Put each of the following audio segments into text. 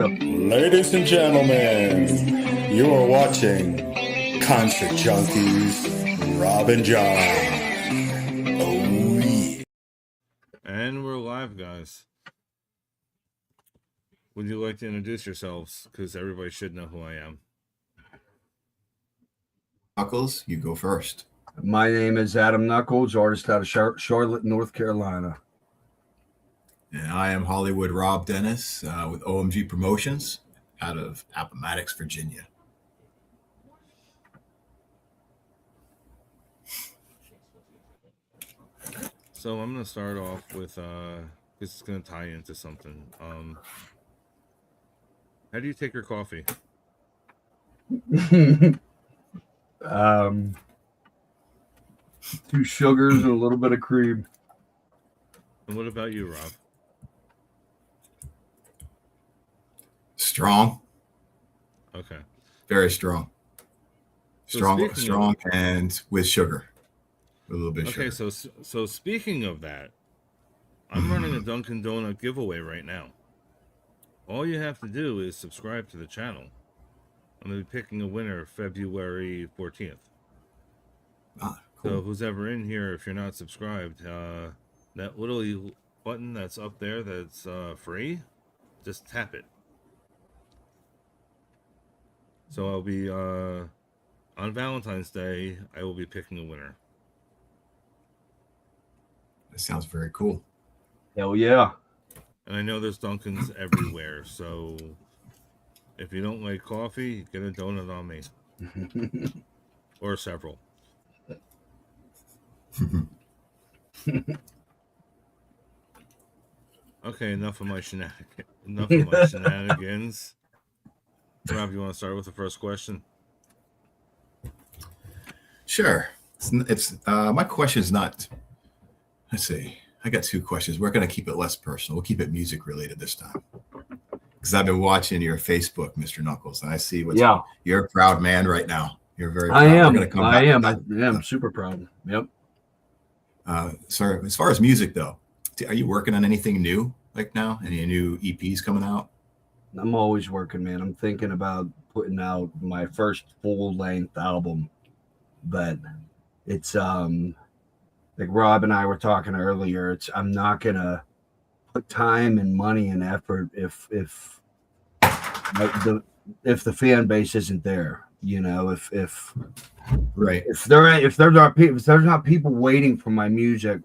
Ladies and gentlemen, you are watching Concert Junkies, Rob and John. Oh, yeah. And we're live, guys. Would you like to introduce yourselves? Because everybody should know who I am. Nuckels, you go first. My name is Adam Nuckels, artist out of Charlotte, North Carolina. And I am Hollywood Rob Dennis with OMG Promotions out of Appomattox, Virginia. So I'm going to start off with, this is going to tie into something. How do you take your coffee? 2 sugars and a little bit of cream. And what about you, Rob? Strong. Okay. Very strong. So strong and with sugar. A little bit of sugar. Okay, so speaking of that, I'm running a Dunkin' Donut giveaway right now. All you have to do is subscribe to the channel. I'm going to be picking a winner February 14th. Cool. So who's ever in here, if you're not subscribed, that little button that's up there that's free, just tap it. So I'll be, on Valentine's Day, I will be picking a winner. That sounds very cool. Hell yeah. And I know there's Dunkins everywhere, so if you don't like coffee, get a donut on me. Or several. Okay, enough of my shenanigans. Rob, you want to start with the first question? Sure. It's my question is not. Let's see. I got 2 questions. We're going to keep it less personal. We'll keep it music related this time. Because I've been watching your Facebook, Mr. Knuckles, and I see what's. Yeah. You're a proud man right now. You're very. I proud. am. I am super proud. Yep. So as far as music though, are you working on anything new like now? Any new EPs coming out? I'm always working, man. I'm thinking about putting out my first full-length album, but it's like Rob and I were talking earlier. I'm not gonna put time and money and effort if the fan base isn't there. You know, if Right. If there's not people waiting for my music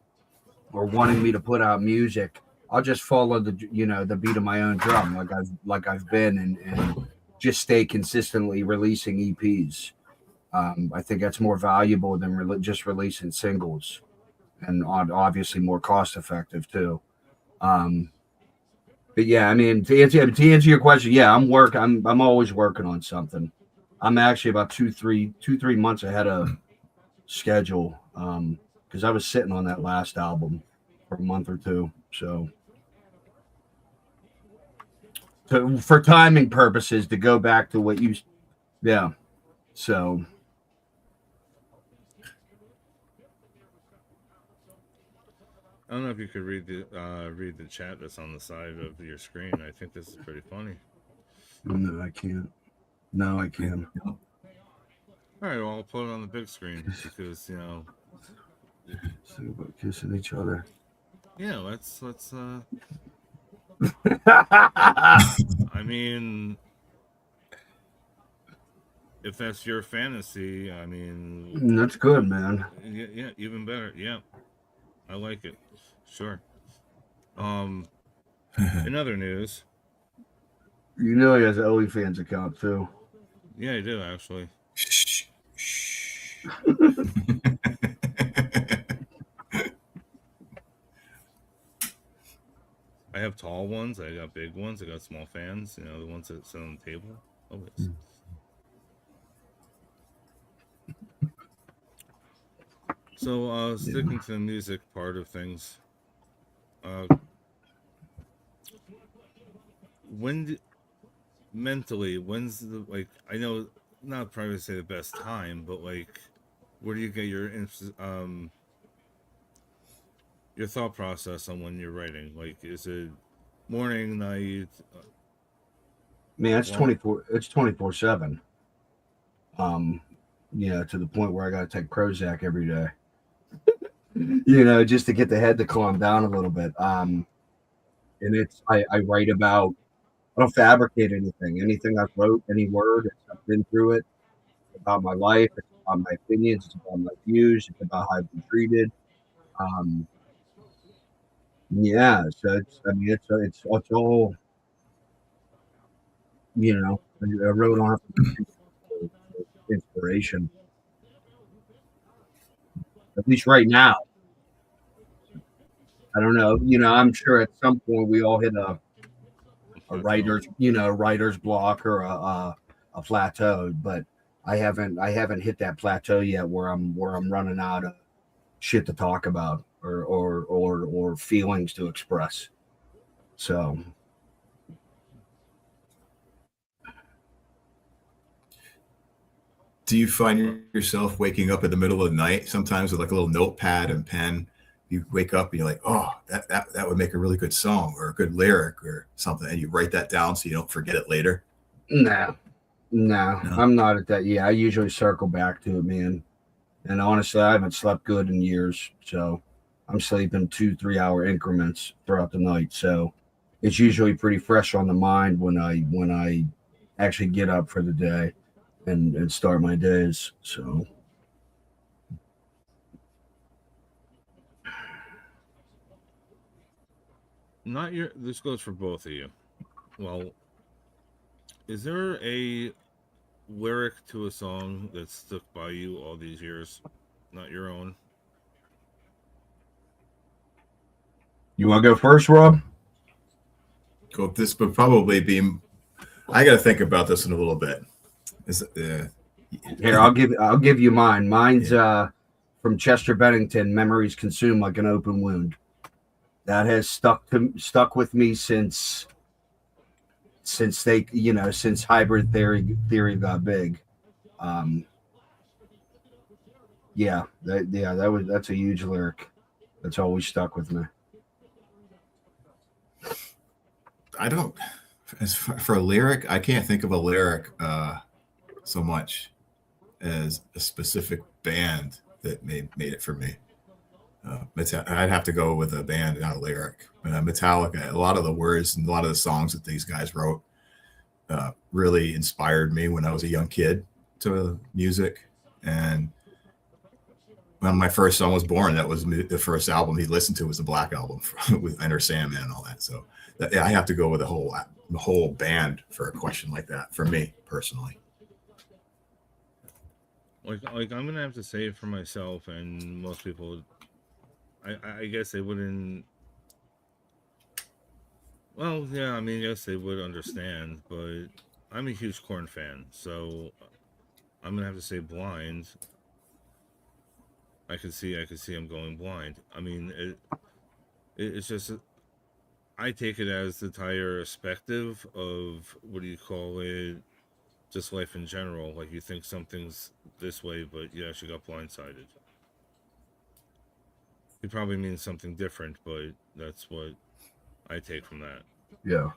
or wanting me to put out music, I'll just follow the beat of my own drum, like I've been, and just stay consistently releasing EPs. I think that's more valuable than just releasing singles, and obviously more cost effective too. But yeah, I mean, to answer your question, yeah, I'm always working on something. I'm actually about 2-3 months ahead of schedule, because I was sitting on that last album for a month or 2. So for timing purposes, to go back to what you, yeah. So I don't know if you could read the chat that's on the side of your screen. I think this is pretty funny. no, I can't. No, I can't. All right, well, I'll put it on the big screen because So about kissing each other. Yeah, let's. I mean, if that's your fantasy, I mean, that's good, man. Yeah, even better. Yeah, I like it. Sure. In other news, you know he has an OnlyFans account too. Yeah, I do actually. Shh. I have tall ones. I got big ones. I got small fans. You know, the ones that sit on the table. Always. So, sticking to the music part of things. When's the I know not probably say the best time, but where do you get your thought process on when you're writing? Like, is it morning, night? Man, it's Well, 24. It's 24/7. To the point where I got to take Prozac every day. Just to get the head to calm down a little bit. And I write about. I don't fabricate anything. Anything I've wrote, any word, I've been through it. It's about my life. It's about my opinions. It's about my views. It's about how I've been treated. Um, yeah. So it's all. I really don't have to for inspiration. At least right now. I don't know. I'm sure at some point we all hit a writer's block or a plateau, but I haven't hit that plateau yet where I'm running out of shit to talk about or feelings to express. So Do you find yourself waking up in the middle of the night sometimes with like a little notepad and pen? You wake up and you're like, oh, that would make a really good song or a good lyric or something, and you write that down so you don't forget it later. no, no, No. I'm not at that. Yeah, I usually circle back to it, man. And honestly, I haven't slept good in years, so I'm sleeping 2-3 hour increments throughout the night. So it's usually pretty fresh on the mind when I actually get up for the day and start my days. So not your. This goes for both of you. Well, is there a lyric to a song that stuck by you all these years, not your own? you want to go first, Rob? Cool. This would probably be. I got to think about this in a little bit. Here, I'll give you mine. Mine's from Chester Bennington. Memories consume like an open wound. That has stuck with me since since hybrid theory got big. That's a huge lyric. That's always stuck with me. I don't. As for a lyric, I can't think of a lyric so much as a specific band that made it for me. I'd have to go with a band, not a lyric. Metallica, a lot of the words and a lot of the songs that these guys wrote really inspired me when I was a young kid to music. And when my first son was born, that was the first album he listened to was the Black Album with Enter Sandman and all that. So I have to go with the whole band for a question like that for me personally. Like I'm gonna have to say it for myself, and most people, I guess they wouldn't. Well, yeah, I mean, yes, they would understand, but I'm a huge Korn fan, so I'm gonna have to say Blind. I could see him going blind. I mean, it's just I take it as the entire perspective of what do you call it, just life in general. Like you think something's this way, but you actually got blindsided. He probably means something different, but that's what I take from that. Yeah.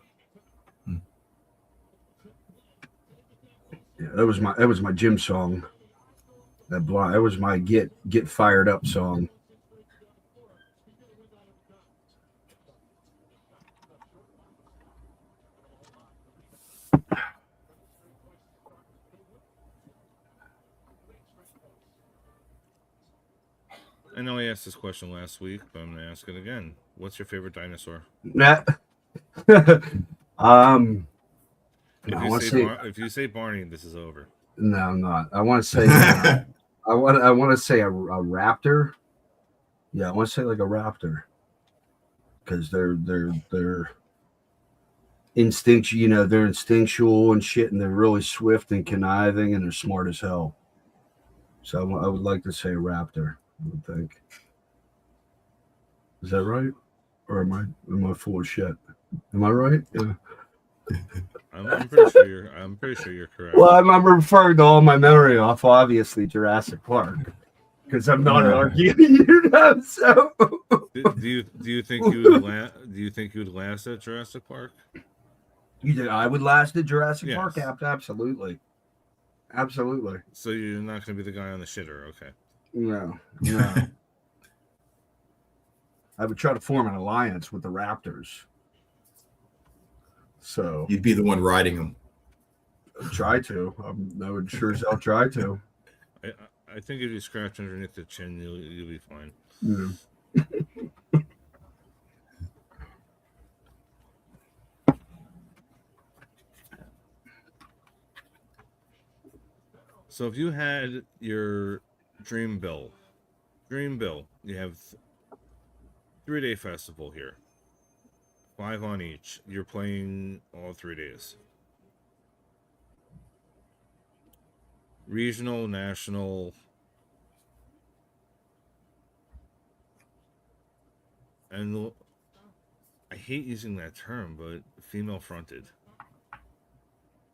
Yeah, that was my gym song. That was my get fired up song. I know I asked this question last week, but I'm gonna ask it again. What's your favorite dinosaur? Nah. If you say Barney, this is over. No, I'm not. I want to say I want to say a raptor. Yeah, I want to say like a raptor because they're they're instinctual and shit, and they're really swift and conniving, and they're smart as hell. So I would like to say raptor. I would think. Is that right? Or am I full of shit? Am I right? Yeah. I'm pretty sure you're correct. Well, I'm referring to all my memory off, obviously Jurassic Park, because I'm not arguing, So, do you think you would last at Jurassic Park? You think I would last at Jurassic Yes. Park? Absolutely. Absolutely. So you're not going to be the guy on the shitter, okay? No. No. I would try to form an alliance with the Raptors. So You'd be the one riding them. try to. I would sure as hell try to. I think if you scratch underneath the chin, you'll be fine. Yeah. So if you had your dream bill, you have 3-day festival here, 5 on each. You're playing all 3 days. Regional, national, and I hate using that term, but female fronted.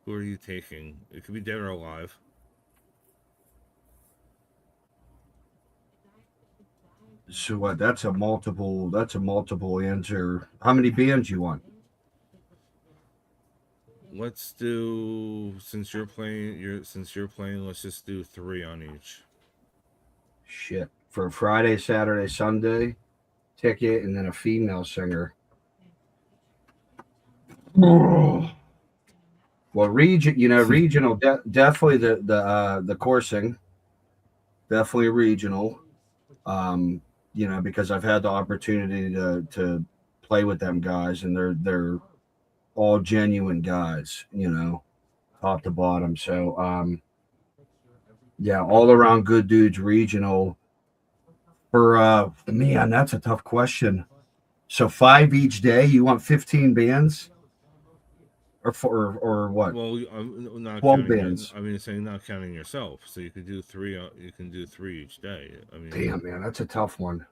Who are you taking? It could be dead or alive. So what? That's a multiple answer. How many bands you want? Let's do since you're playing. Let's just do 3 on each. Shit. For Friday, Saturday, Sunday ticket, and then a female singer. Well, regional, definitely the coursing, definitely regional. Because I've had the opportunity to play with them guys, and they're all genuine guys, top to bottom. So all around good dudes, regional. For man, that's a tough question. So 5 each day. You want 15 bands, or what? Well, I'm not 12 counting bands. saying not counting yourself. So you could do 3. You can do 3 each day. I mean, Damn, man, that's a tough one.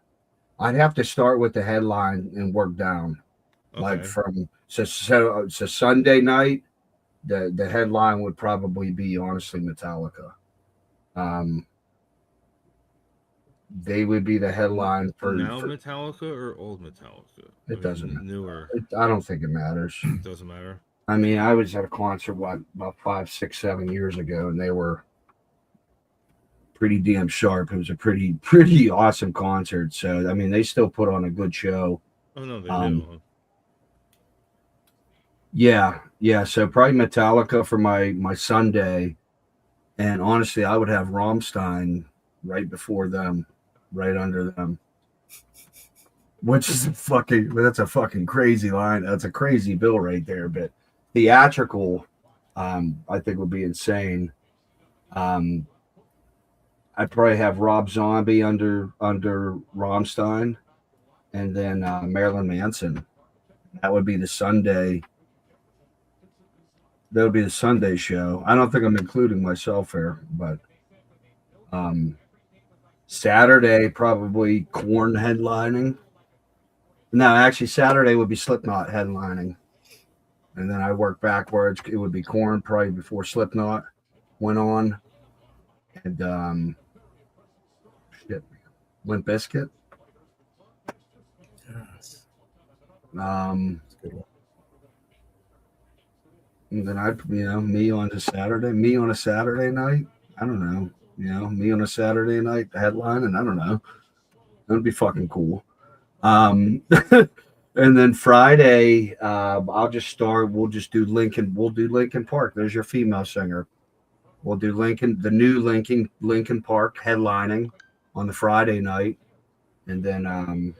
I'd have to start with the headline and work down. okay. Like so Sunday night, the headline would probably be honestly Metallica. They would be the headline for Metallica or old Metallica. It doesn't matter. Newer. I don't think it matters. It doesn't matter. I mean, I was at a concert about 5, 6, 7 years ago, and they were pretty damn sharp. It was a pretty awesome concert. So I mean, they still put on a good show. Oh no, they do. Yeah. So probably Metallica for my Sunday, and honestly, I would have Rammstein right before them, right under them. Which is that's a fucking crazy line. That's a crazy bill right there. But theatrical, I think would be insane. I'd probably have Rob Zombie under Rammstein, and then Marilyn Manson. That would be the Sunday. That would be the Sunday show. I don't think I'm including myself here, but Saturday probably Korn headlining. No, actually Saturday would be Slipknot headlining, and then I work backwards. It would be Korn probably before Slipknot went on, and Limp Bizkit. Yes. And then I'd, me on a Saturday night. I don't know, me on a Saturday night headline, and I don't know. That'd be fucking cool. And then Friday, I'll just start. We'll just do Lincoln. We'll do Lincoln Park. There's your female singer. We'll do the new Lincoln Park headlining on the Friday night, and then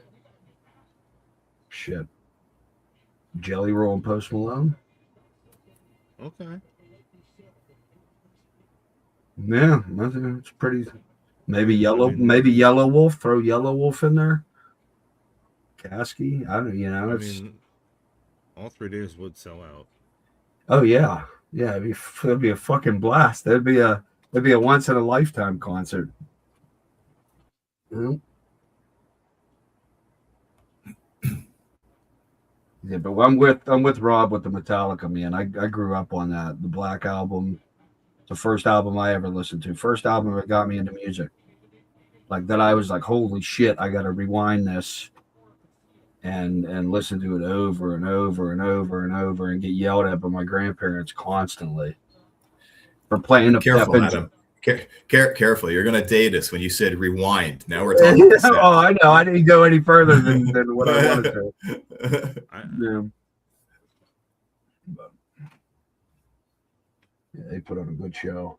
Jelly Roll and Post Malone. Okay. Yeah, it's pretty. Maybe Yellow Wolf. Throw Yellow Wolf in there. Kasky. I don't. I mean, all 3 days would sell out. Oh yeah. It'd be a fucking blast. It'd be a once in a lifetime concert. Mm-hmm. Yeah, but I'm with Rob with the Metallica, man. I grew up on that. The Black Album, the first album I ever listened to. First album that got me into music. Like that, I was like, holy shit, I got to rewind this and listen to it over and over and over and over and get yelled at by my grandparents constantly for playing Careful, that. Adam. Careful. You're going to date us when you said rewind. Now we're talking. Oh, I know. I didn't go any further than what I wanted to. Yeah. But, yeah, they put on a good show.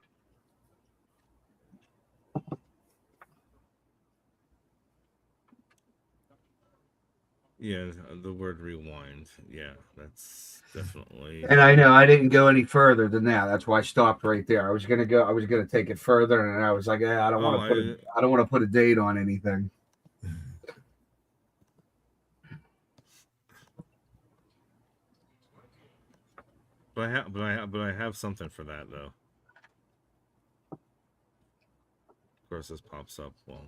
Yeah, the word rewind. Yeah, that's definitely. And I know I didn't go any further than that. That's why I stopped right there. I was gonna take it further, and I was like, I don't want to put a date on anything. But I have something for that though. Of course, this pops up. Well,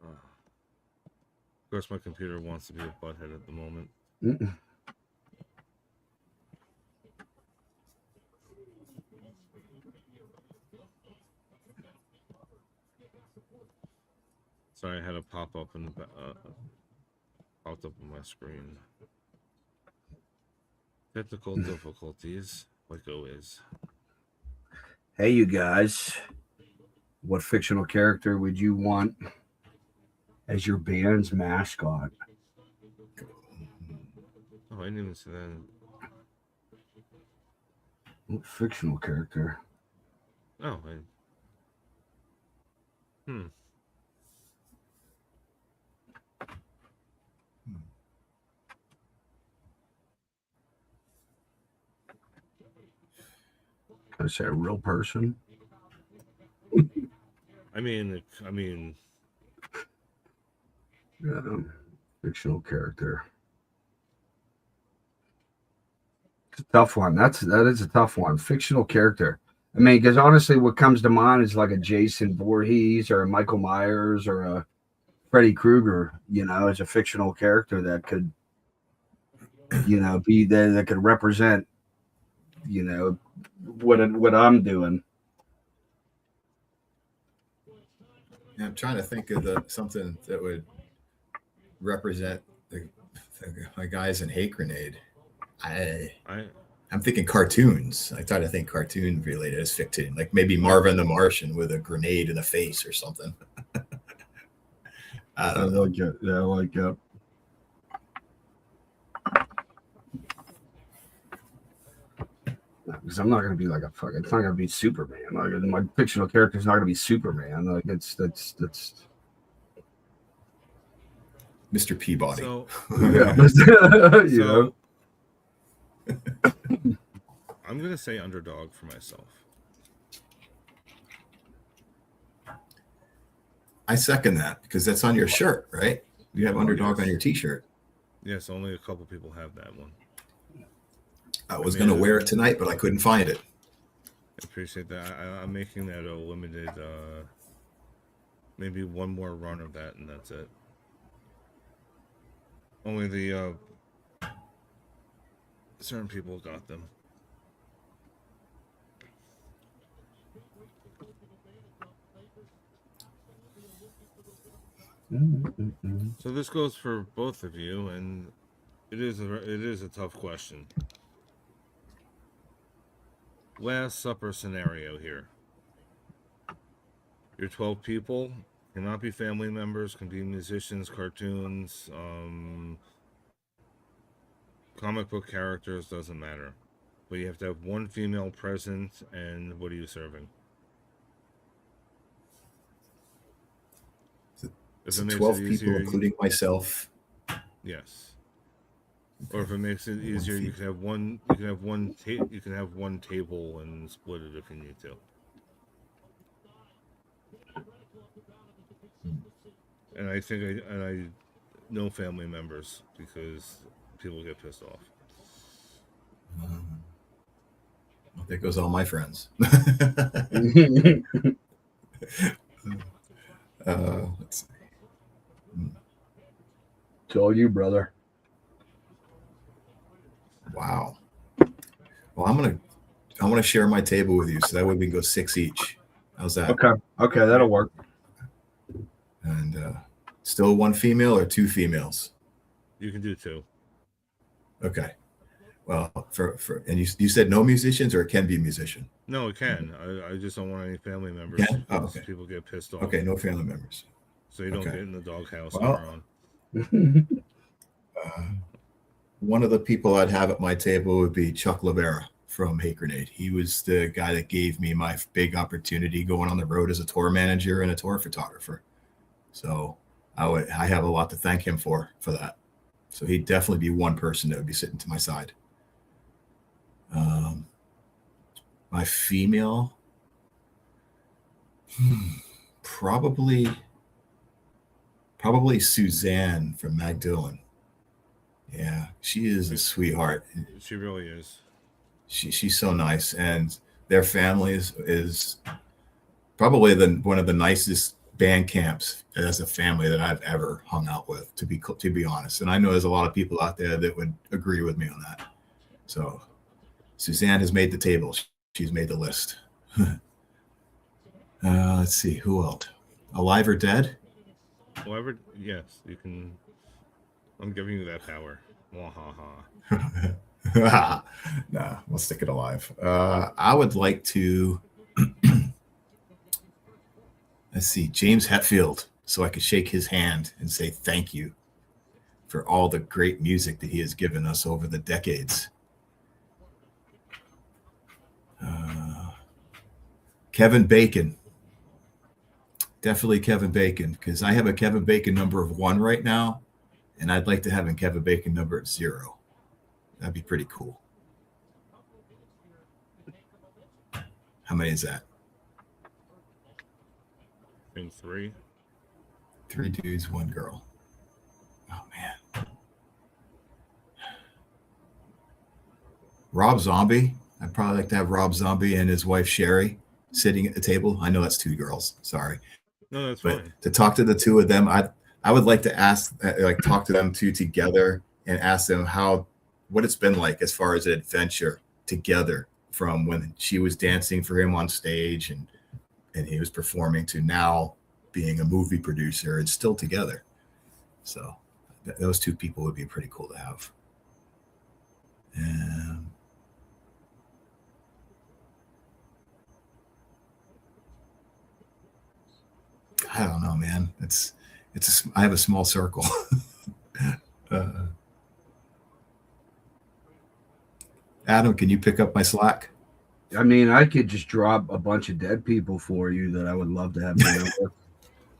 of course, my computer wants to be a butthead at the moment. Sorry, I had a pop up in the popped up on my screen. Technical difficulties, like always. Hey, you guys, what fictional character would you want as your band's mascot? Oh, I didn't even see that. What fictional character? Oh, Can I say a real person? I mean, fictional character. It's a tough one. That is a tough one. Fictional character. I mean, because honestly, what comes to mind is like a Jason Voorhees or a Michael Myers or a Freddy Krueger. As a fictional character that could, be there, that could represent, what I'm doing. Yeah, I'm trying to think of something that would represent the guys in Hate Grenade. I'm thinking cartoons. I try to think cartoon related as fiction, like maybe Marvin the Martian with a grenade in the face or something. I don't know. Like it. Yeah, I like it. Because I'm not going to be like it's not going to be Superman. Like my fictional character is not going to be Superman. Like that's Mr. Peabody. so yeah. I'm gonna say underdog for myself. I second that because that's on your shirt, right? You have underdog on your T-shirt. Yes, only a couple people have that one. I was going to wear it tonight, but I couldn't find it. I appreciate that. I'm making that a limited, maybe one more run of that, and that's it. Only the certain people got them. So this goes for both of you, and it is a tough question. Last Supper scenario here. You're 12 people, cannot be family members, can be musicians, cartoons, comic book characters, doesn't matter. But you have to have one female present, and what are you serving? If it 12 people, easier, including myself. Yes. Or if it makes it easier, you can have one. You can have one. You can have one table and split it if you need to. And I think I know family members because people get pissed off. There goes all my friends. Let's see. It's all you, brother. Wow. Well, I want to share my table with you, so that way we can go 6 each. How's that? Okay, that'll work. And Still one female or two females? You can do 2. Okay. Well, and you said no musicians, or it can be a musician? No, it can. I just don't want any family members. Can? Oh, okay. People get pissed off. Okay, no family members. So you don't Okay. get in the doghouse Well, on our own. One of the people I'd have at my table would be Chuck Lavera from Hate Grenade. He was the guy that gave me my big opportunity going on the road as a tour manager and a tour photographer. So I have a lot to thank him for that. So he'd definitely be one person that would be sitting to my side. My female, probably Suzanne from Magdalene. Yeah, she is a sweetheart. She really is. She's so nice, and their family is probably one of the nicest band camps as a family that I've ever hung out with, to be honest. And I know there's a lot of people out there that would agree with me on that. So Suzanne has made the table. She's made the list. Let's see, who else? Alive or dead? However, yes, you can. I'm giving you that power. Nah, we'll stick it alive. I would like to let's see, James Hetfield, so I could shake his hand and say thank you for all the great music that he has given us over the decades. Kevin Bacon. Definitely Kevin Bacon, because I have a Kevin Bacon number of 1 right now, and I'd like to have a Kevin Bacon number at 0. That'd be pretty cool. How many is that? I think 3. 3 dudes, 1 girl. Oh, man. Rob Zombie. I'd probably like to have Rob Zombie and his wife Sherry sitting at the table. I know that's 2 girls. Sorry. No, that's But fine. to talk to the 2 of them, I would like to talk to them 2 together and ask them what it's been like as far as an adventure together, from when she was dancing for him on stage and he was performing to now being a movie producer and still together. So those 2 people would be pretty cool to have. And I don't know, man. I have a small circle. Adam, can you pick up my slack? I mean, I could just drop a bunch of dead people for you that I would love to have dinner with.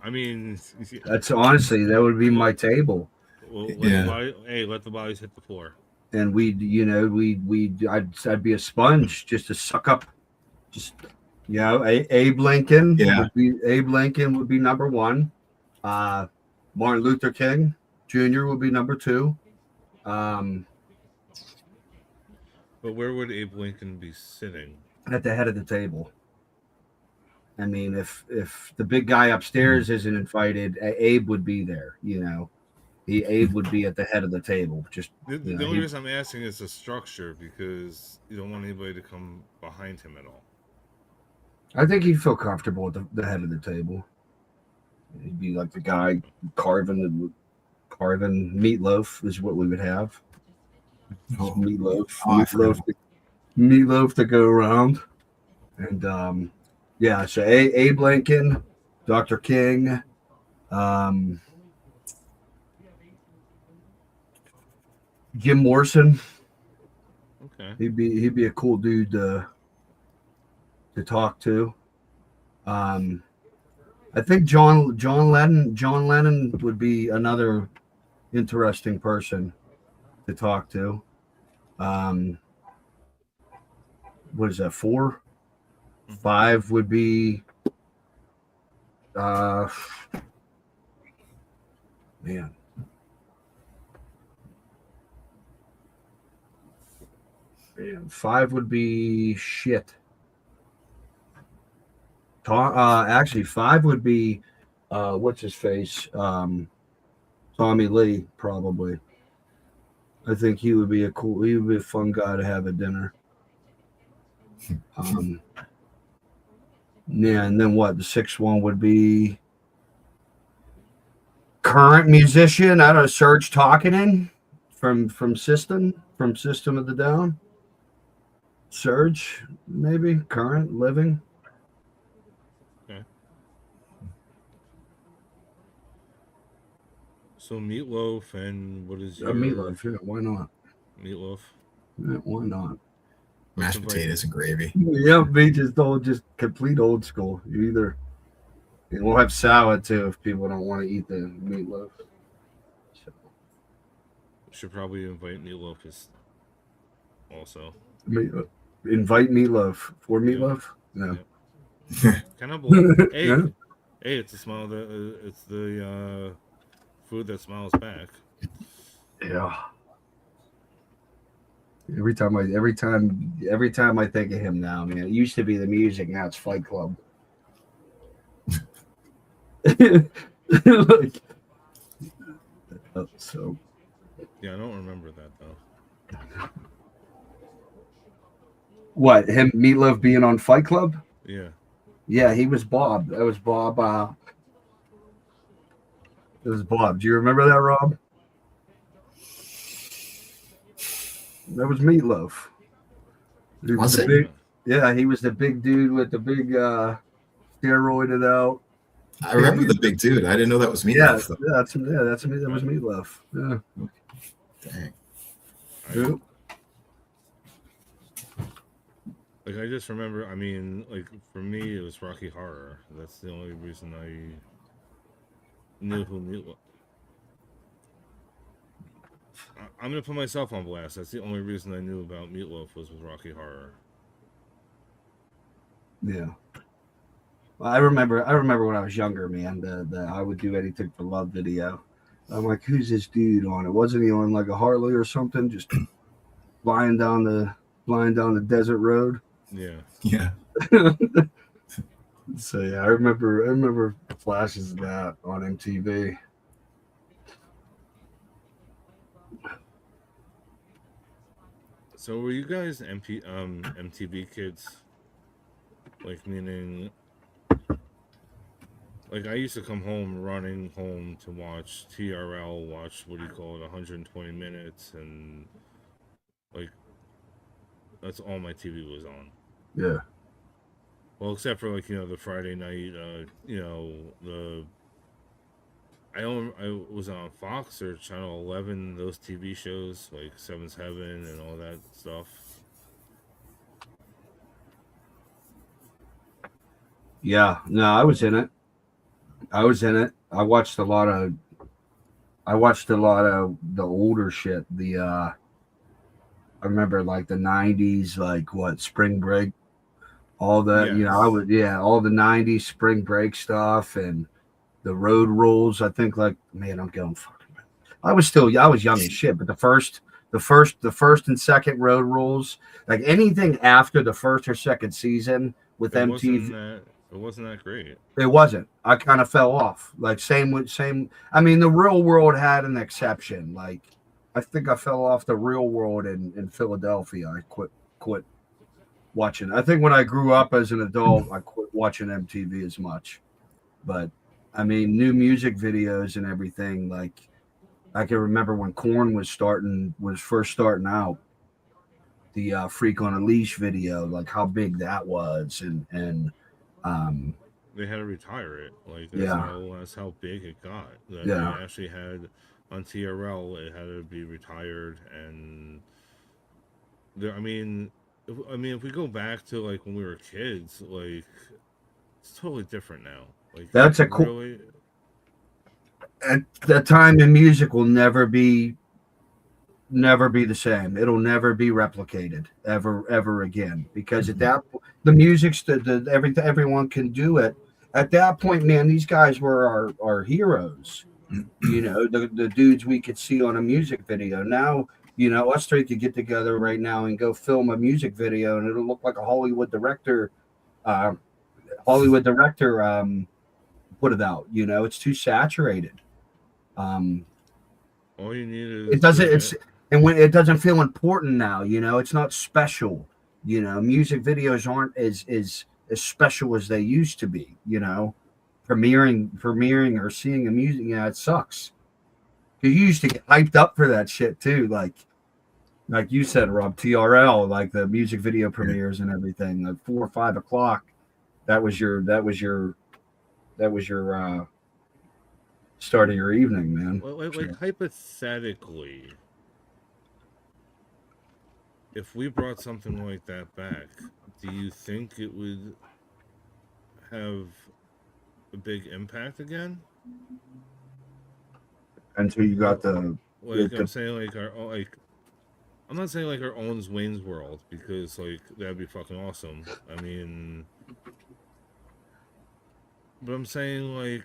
I mean, That's honestly, that would be my table. well, Yeah. let the bodies hit the floor. And I'd be a sponge just to suck up, Abe Lincoln. Yeah. Abe Lincoln would be number 1. Martin Luther King Jr. would be number 2. But where would Abe Lincoln be sitting? At the head of the table. I mean, if the big guy upstairs isn't invited, Abe would be there. Abe would be at the head of the table. Just The only reason I'm asking is the structure, because you don't want anybody to come behind him at all. I think he'd feel comfortable at the head of the table. He'd be like the guy carving meatloaf is what we would have. Oh, Meatloaf to go around. And so Abe Lincoln, Dr. King, Jim Morrison. Okay. He'd be a cool dude to talk to. I think John Lennon would be another interesting person to talk to. What is that, 4? 5 would be man. 5 would be shit. Actually, 5 would be what's his face? Tommy Lee, probably. I think he would be a fun guy to have at dinner. And then what? The 6th one would be Current musician, I don't know, Serge Talkinen from System of the Down. Serge, maybe current living. Okay. So Meatloaf, and what is your Meatloaf, yeah, why not? Meatloaf? Yeah, why not? Mashed invite- potatoes and gravy. Yeah, me just complete old school. You either and we'll have salad too if people don't want to eat the meatloaf. So, Should probably invite Meatloaf also. invite meatloaf for meatloaf. No. Kind of believe. Hey, Yeah. hey, it's it's the food that smiles back. Yeah. Every time I think of him now, man. It used to be the music, now it's Fight Club. Like, so Yeah, I don't remember that though. what, him Meatloaf being on Fight Club? Yeah. Yeah, he was Bob. That was Bob. It was Bob. Do you remember that, Rob? That was Meatloaf. He Was the it? big, yeah, he was the big dude with the big steroided out. I remember the big dude. I didn't know that was me. Yeah, that was Meatloaf. Yeah. Dang. Yeah. Like I just remember. I mean, like for me, it was Rocky Horror. That's the only reason I knew who Meatloaf. I'm gonna put myself on blast. That's the only reason I knew about Meatloaf was with Rocky Horror. Yeah. Well, I remember when I was younger, man, the I would do anything for love video. I'm like, who's this dude on it? Wasn't he on like a Harley or something? Just flying down the desert road. Yeah. Yeah. So yeah, I remember flashes of that on MTV. So were you guys MTV kids? Like meaning, like I used to come home running home to watch TRL, watch what do you call it, 120 minutes, and like that's all my TV was on. Yeah. Well, except for like the Friday night, I was on Fox or Channel 11, those TV shows like Seven's Heaven and all that stuff. Yeah, no, I was in it. I watched a lot of the older shit. I remember like the 90s, like what, Spring Break, all the, Yes. all the 90s Spring Break stuff and the road rules. I think like, man, I'm going fucking. I was young as shit, but the first and second road rules, like anything after the first or second season with MTV. It wasn't that great. It wasn't. I kind of fell off. Like same. I mean, the Real World had an exception. Like, I think I fell off the Real World in Philadelphia. I quit watching. I think when I grew up as an adult, I quit watching MTV as much. But I mean, new music videos and everything. Like, I can remember when Korn was first starting out. The Freak on a Leash video, like how big that was, and they had to retire it. Like that's how big it got. That they actually had on TRL. It had to be retired, and I mean, if we go back to like when we were kids, like it's totally different now. Like that's a cool. Really, at that time in music will never be the same. It'll never be replicated ever again, because at that the music's everyone can do it. At that point, man, these guys were our heroes. The dudes we could see on a music video. Now, us three could get together right now and go film a music video, and it'll look like a Hollywood director put it out. It's too saturated. All you need is it doesn't. And when it doesn't feel important now, it's not special. Music videos aren't as special as they used to be. premiering or seeing a music, yeah, it sucks. Because you used to get hyped up for that shit too, like you said, Rob, TRL, like the music video premieres and everything, like 4 or 5 o'clock. That was your start of your evening, man. Like hypothetically, if we brought something like that back, do you think it would have a big impact again? Until you got the I'm saying, like I'm not saying like our own Wayne's World, because like that'd be fucking awesome. I mean, but I'm saying like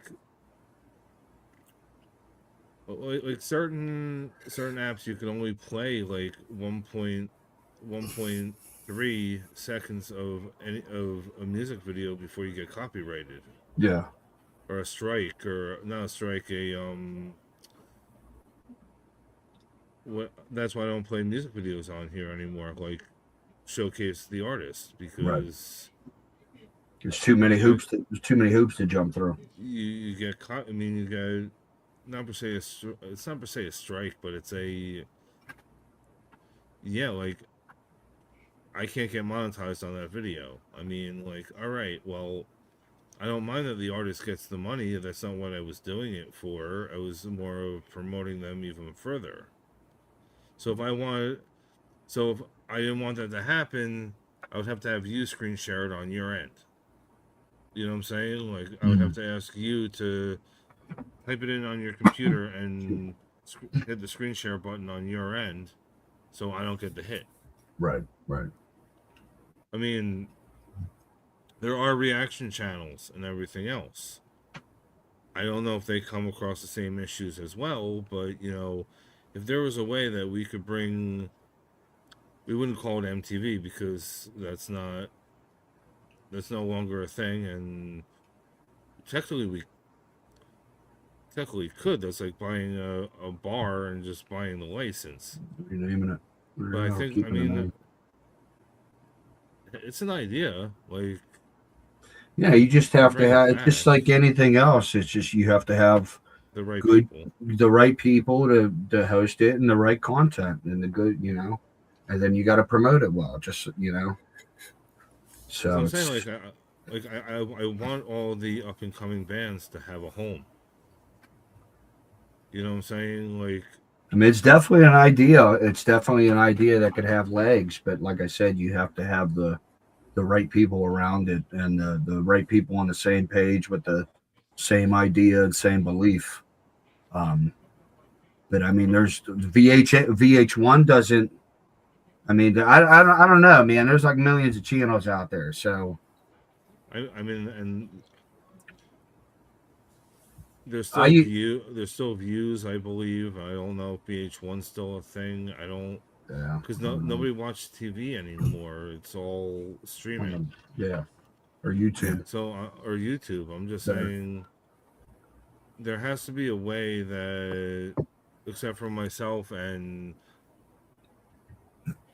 certain apps you can only play like 1.3 seconds of a music video before you get copyrighted, yeah. or a strike, or not a strike, what, that's why I don't play music videos on here anymore, like showcase the artist, Right. because There's too many hoops. There's too many hoops to jump through. you get caught. I mean, you got, not per se it's not per se a strike, but it's a, yeah, like I can't get monetized on that video. I mean, like, all right, well, I don't mind that the artist gets the money. That's not what I was doing it for. I was more of promoting them even further. So if I didn't want that to happen, I would have to have you screen share it on your end. You know what I'm saying? Like, I would have to ask you to type it in on your computer and hit the screen share button on your end, so I don't get the hit. Right. I mean, there are reaction channels and everything else. I don't know if they come across the same issues as well, but you know, if there was a way that we could bring, we wouldn't call it MTV, because that's no longer a thing, and technically could. That's like buying a bar and just buying the license. Renaming it. But I think, I mean, it's an idea. Like, yeah, you just have to bring it have. It's just back. like anything else. It's just you have to have The right good, people. the right people to host it, and the right content, and the good, and then you got to promote it well. Just So so I'm it's, saying, I want all the up and coming bands to have a home. You know what I'm saying? Like, I mean, it's definitely an idea. It's definitely an idea that could have legs, but like I said, you have to have the right people around it, and the right people on the same page with the same idea and same belief. But I mean, there's VH1 doesn't. I mean, I don't know, man. There's like millions of channels out there, so I mean, and there's I still views, I believe. I don't know if VH1's still a thing. I don't, yeah, because nobody watches TV anymore. It's all streaming. Yeah, or YouTube. So or YouTube. I'm just Better. saying, there has to be a way that, except for myself, and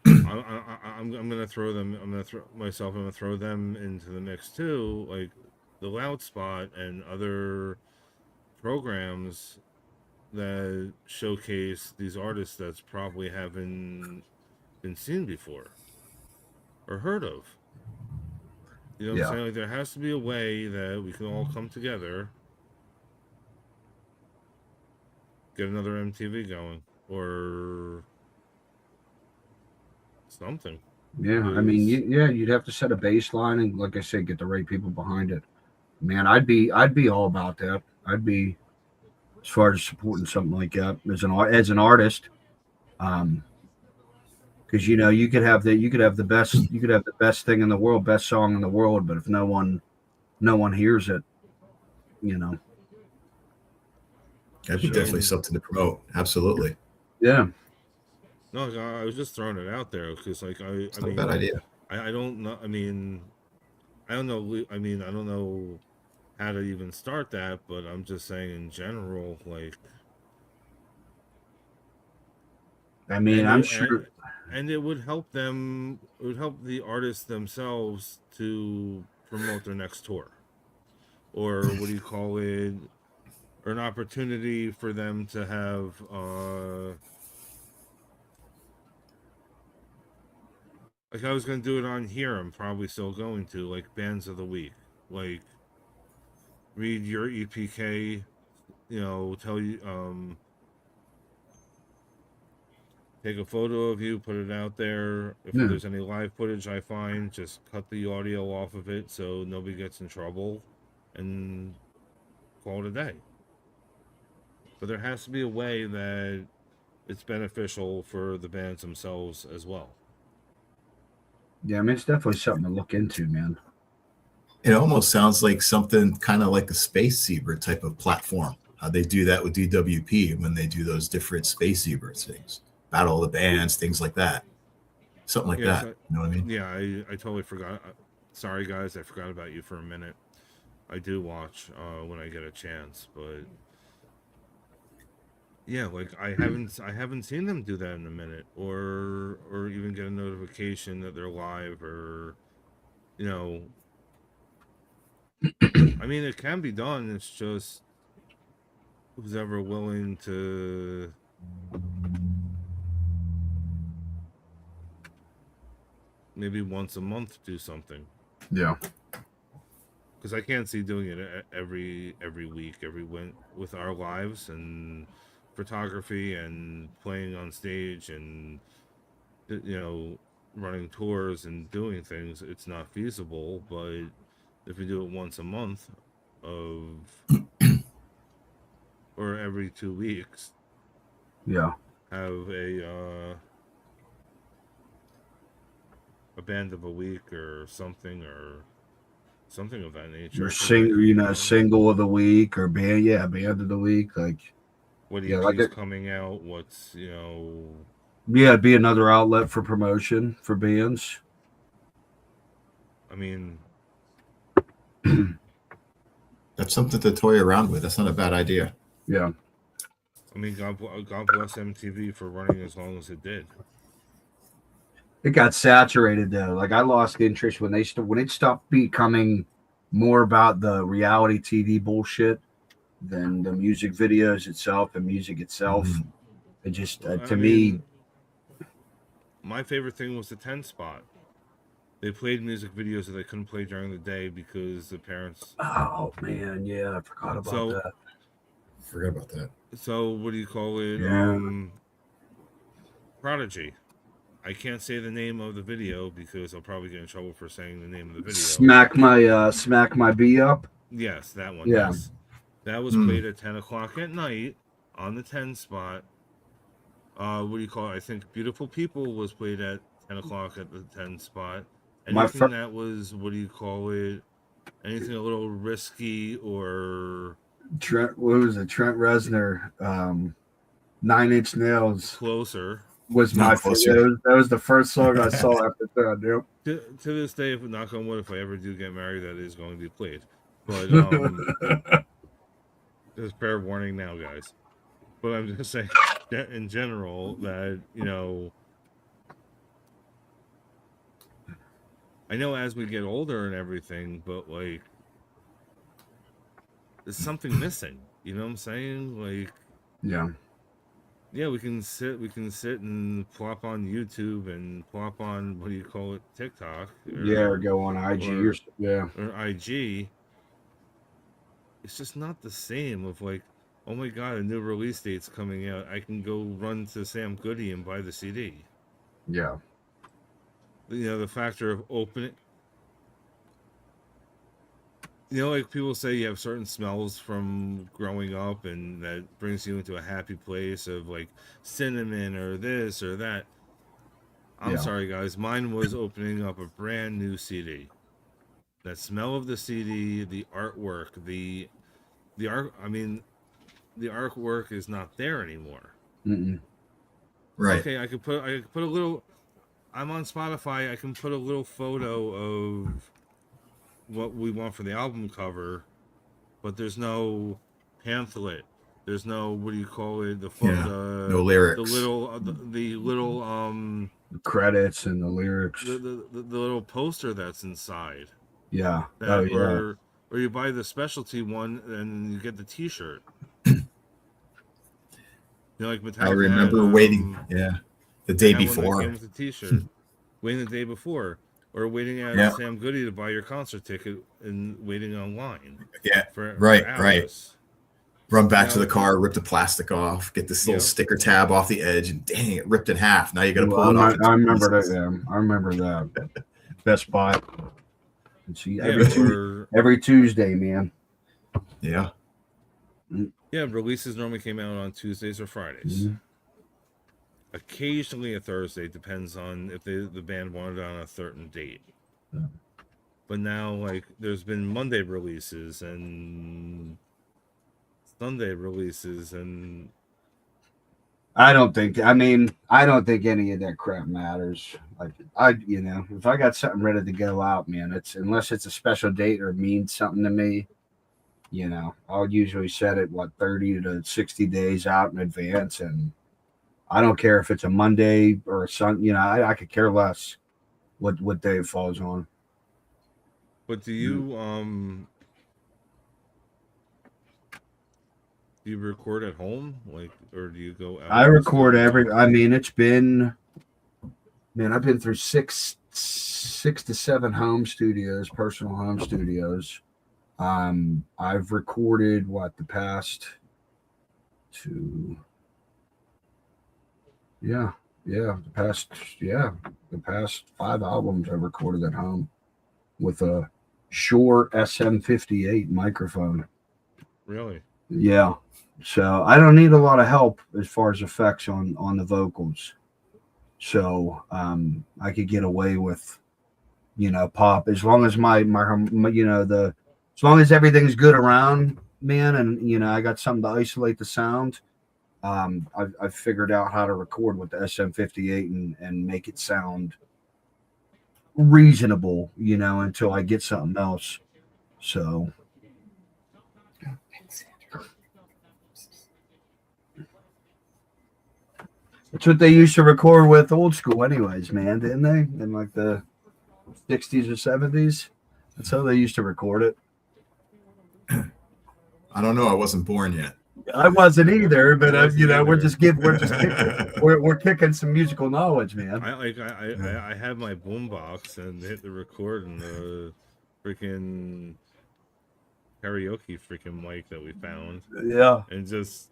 I'm gonna throw them. I'm gonna throw myself. I'm gonna throw them into the mix too, like the Loud Spot and other programs that showcase these artists that's probably haven't been seen before or heard of. You know what I'm saying? Like, there has to be a way that we can all come together, get another MTV going, or something. Yeah, I mean, you'd have to set a baseline, and like I said, get the right people behind it. Man, I'd be all about that. I'd be, as far as supporting something like that as an artist, because you could have the best thing in the world, best song in the world, but if no one hears it, that'd be definitely something to promote. Absolutely. Yeah. No, I was just throwing it out there, because like It's not a bad idea. I don't know. I mean, I don't know. I mean, I don't know how to even start that, but I'm just saying in general, like. I mean, I'm sure. And it would help them. It would help the artists themselves to promote their next tour. or what do you call it, or an opportunity for them to have like I was going to do it on here. I'm probably still going to, like, bands of the week. Like, read your EPK, tell you, take a photo of you, put it out there. If Yeah. there's any live footage I find, just cut the audio off of it so nobody gets in trouble, and call it a day. But there has to be a way that it's beneficial for the bands themselves as well. Yeah, I mean, it's definitely something to look into, man. It almost sounds like something kind of like a Space Zebra type of platform. How they do that with DWP when they do those different Space Zebra things, battle of the bands, things like that. Something like Yes, that. You know what I mean? yeah, I totally forgot. Sorry, guys, I forgot about you for a minute. I do watch when I get a chance, but yeah, like I haven't seen them do that in a minute, or even get a notification that they're live, or you know, I mean, it can be done. It's just who's ever willing to maybe once a month do something. Yeah. Because I can't see doing it every week, with our lives and photography and playing on stage and running tours and doing things. It's not feasible. But if we do it once a month, or every 2 weeks, Yeah. have a band of a week or something of that nature. Or single of the week or band of the week. Like, What yeah, EP's coming out? What's yeah, it'd be another outlet for promotion for bands. I mean, That's something to toy around with. That's not a bad idea. Yeah. I mean, God bless MTV for running as long as it did. It got saturated though. Like I lost interest when it stopped becoming more about the reality TV bullshit than the music videos itself, the music itself. Mhm. It just I mean, my favorite thing was the 10 spot. They played music videos that they couldn't play during the day because the parents. Oh man, yeah, I forgot about that. Forgot about that. So what do you call it? Yeah. Prodigy. I can't say the name of the video because I'll probably get in trouble for saying the name of the video. Smack my B up. Yes, that one. Yeah. Yes, that was played at 10 o'clock at night on the 10 spot. What do you call it? I think "Beautiful People" was played at 10 o'clock at the 10 spot. Anything that was, what do you call it? Anything a little risky or Trent Reznor, 9 Inch Nails. Closer was my favorite. That was the first song I saw after that. Yep. To this day, if knock on wood, if I ever do get married, that is going to be played. But just fair warning now, guys. But I'm just saying, in general, that I know as we get older and everything, but like, there's something missing. You know what I'm saying? Like, yeah, we can sit and plop on YouTube and plop on, what do you call it, TikTok? Or go on IG or IG. It's just not the same of like, oh my god, a new release date's coming out. I can go run to Sam Goody and buy the CD. Yeah. The factor of opening. Like people say you have certain smells from growing up and that brings you into a happy place of like cinnamon or this or that. I'm sorry, guys. Mine was opening up a brand new CD. That smell of the CD, the artwork, the art. I mean, the artwork is not there anymore. Right. Okay, I could put a little. I'm on Spotify. I can put a little photo of what we want for the album cover, but there's no pamphlet. There's no, what do you call it? No lyrics. The little credits and the lyrics. The little poster that's inside. Yeah. Or or you buy the specialty one and you get the T-shirt. Like Metallica I remember had, waiting. Yeah, the day had one that before. came with a T-shirt, waiting the day before, or waiting at Yeah. Sam Goody to buy your concert ticket and waiting online. Yeah, for right. hours. Run back to Now- the car, rip the plastic off, get this little Yep. sticker tab off the edge, and dang, it ripped in half. Now you got to pull it off. I remember that. Yeah, I remember that. Best Buy. See, every Tuesday, man. Yeah. Yeah, releases normally came out on Tuesdays or Fridays. Mhm. Occasionally a Thursday, depends on if the band wanted it on a certain date. Yeah. But now, like, there's been Monday releases and Sunday releases, and I don't think any of that crap matters. Like, if I got something ready to go out, man, unless it's a special date or means something to me, I'll usually set it 30 to 60 days out in advance, and I don't care if it's a Monday or a Sunday. I could care less what day it falls on. But do you do you record at home, or do you go out? I record it's been, man, I've been through six to seven personal home studios. I've recorded the past two, the past 5 albums I've recorded at home with a Shure SM58 microphone. Really? Yeah. So I don't need a lot of help as far as effects on the vocals. So I could get away with, pop as long as my as long as everything's good around, man, and I got something to isolate the sound. I've figured out how to record with the SM58 and make it sound reasonable, until I get something else. So that's what they used to record with old school anyways, man, didn't they? In like the 60s or 70s. That's how they used to record it. I don't know. I wasn't born yet. I wasn't either, but we're kicking some musical knowledge, man. I have my boombox and hit the record and the freaking karaoke freaking mic that we found. Yeah. And just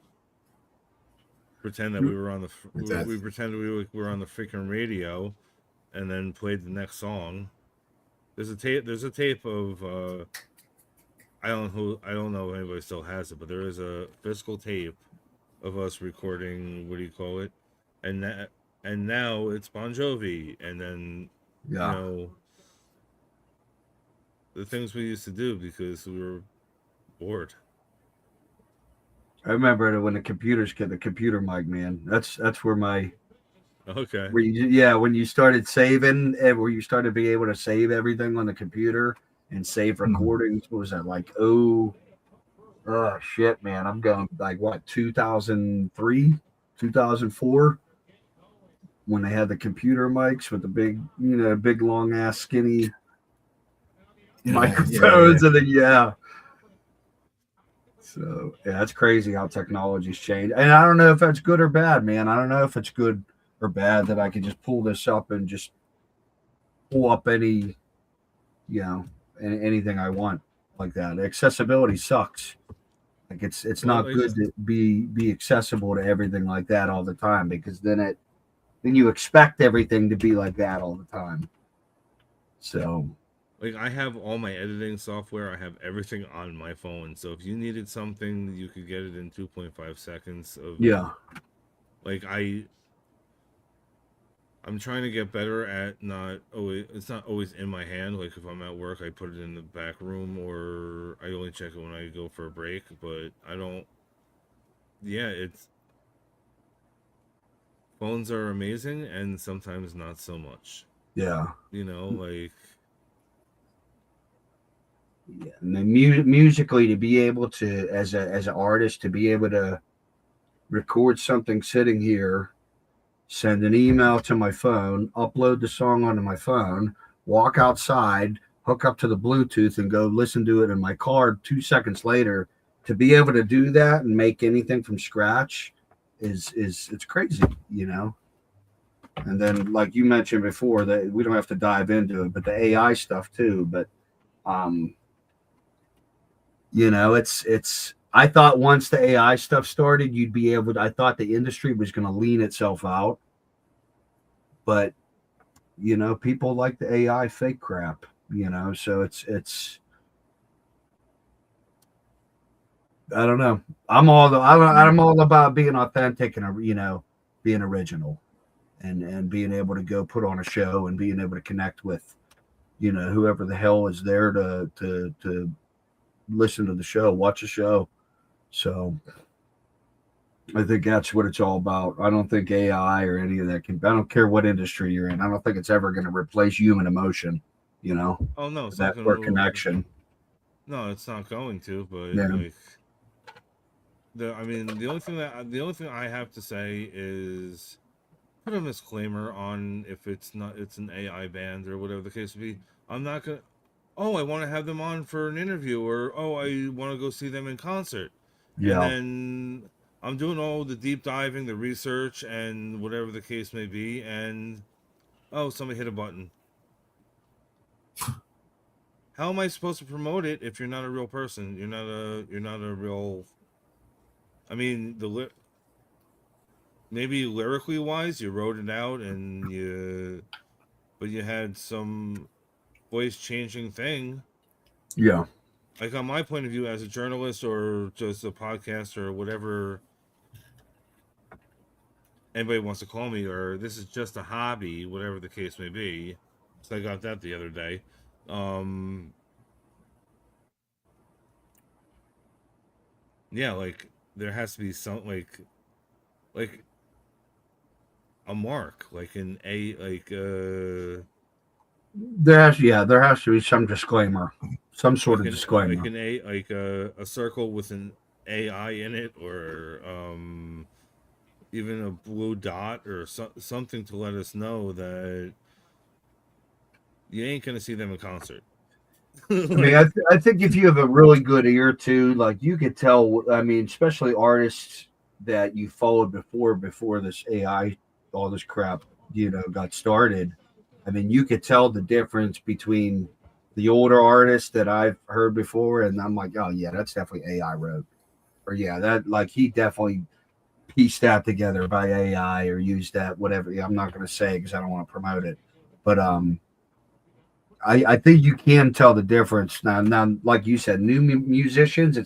pretend that we were on we pretended we were on the freaking radio, and then played the next song. There's a tape of I don't know if anybody still has it, but there is a physical tape of us recording, what do you call it? And now it's Bon Jovi, and then the things we used to do because we were bored. I remember when the computer mic, man. That's where my okay. When you started saving, where you started to be able to save everything on the computer and save recordings. What was that like? Oh shit, man! I'm going 2003, 2004, when they had the computer mics with the big long ass skinny microphones, and then So that's crazy how technology's changed, and I don't know if that's good or bad, man. I don't know if it's good or bad that I can just pull this up and just pull up any, anything I want like that. Accessibility sucks. Like it's not good to be accessible to everything like that all the time, because then you expect everything to be like that all the time. So I have all my editing software. I have everything on my phone. So if you needed something, you could get it in 2.5 seconds. I'm trying to get better at it's not always in my hand. Like if I'm at work, I put it in the back room, or I only check it when I go for a break, but I don't. Yeah, phones are amazing and sometimes not so much. Yeah. And then musically, to be able to, as an artist, to be able to record something sitting here, send an email to my phone, upload the song onto my phone, walk outside, hook up to the Bluetooth and go listen to it in my car 2 seconds later. To be able to do that and make anything from scratch is it's crazy, you know. And then, like you mentioned before, that we don't have to dive into it, but the AI stuff too. But um, you know, it's. I thought once the AI stuff started, you'd be able to. I thought the industry was going to lean itself out, but you know, people like the AI fake crap. You know, so it's. I don't know. I'm all about being authentic and you know, being original, and being able to go put on a show and being able to connect with, you know, whoever the hell is there to listen to the show, watch the show. So I think that's what it's all about. I don't think AI or any of that can. I don't care what industry you're in. I don't think it's ever going to replace human emotion. You know, Oh no, it's not that going or to. connection. No, it's not going to. But Yeah. like, I mean, the only thing I have to say is put a disclaimer on if it's an AI band or whatever the case may be. I'm not gonna. Oh, I want to have them on for an interview, or oh, I want to go see them in concert, and Yeah. then I'm doing all the deep diving, the research, and whatever the case may be, and oh, somebody hit a button. How am I supposed to promote it if you're not a real person? You're not a real. I mean, maybe lyrically wise, you wrote it out but you had some voice changing thing. Yeah. Like on my point of view as a journalist or just a podcaster or whatever anybody wants to call me, or this is just a hobby, whatever the case may be. So I got that the other day. Um, yeah, like there has to be some like a mark, like an a like There has to be some disclaimer, some sort of like disclaimer. an a like a circle with an AI in it, or even a blue dot or something to let us know that you ain't gonna see them in concert. I mean, Like, I think if you have a really good ear too, like you could tell. I mean, especially artists that you followed before this AI, all this crap, you know, got started. I mean, you could tell the difference between the older artists that I've heard before, and I'm like, oh yeah, that's definitely AI wrote, or yeah, that like he definitely pieced that together by AI or used that whatever. Yeah, I'm not going to say because I don't want to promote it, but I think you can tell the difference now. Now, like you said, new musicians,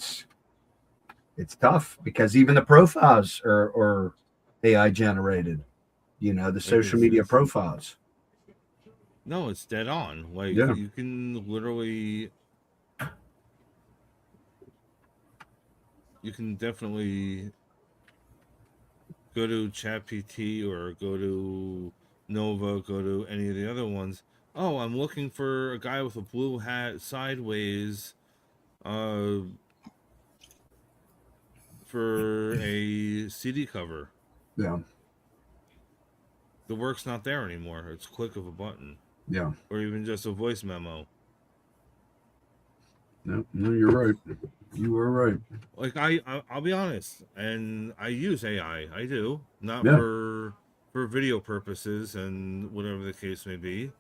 it's tough because even the profiles are AI generated. You know, the social media it's profiles. no, it's dead on. Like Yeah, you can literally, you can definitely go to ChatGPT or go to Nova, go to any of the other ones. Oh, I'm looking for a guy with a blue hat sideways, uh, for a CD cover. yeah, The work's not there anymore. It's click of a button, yeah. or even just a voice memo. No, no, you're right. You are right. Like I'll be honest, and I use AI. I do not Yeah, for video purposes and whatever the case may be.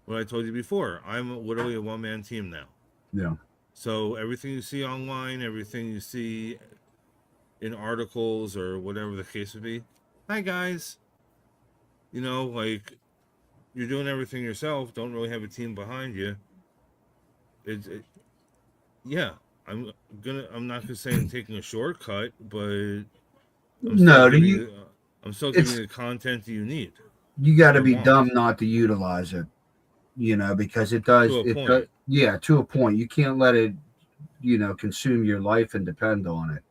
What I told you before, I'm literally a one man team now. yeah, So everything you see online, everything you see in articles or whatever the case would be, hi guys. You know, like you're doing everything yourself. Don't really have a team behind you. It yeah. I'm not gonna say I'm taking a shortcut, but I'm still no. Do giving you? you I'm still giving It's you the content you need you got to or be want dumb not to utilize it. You know, because it does. to a It does. point. Yeah, to a point. You can't let it, you know, consume your life and depend on it.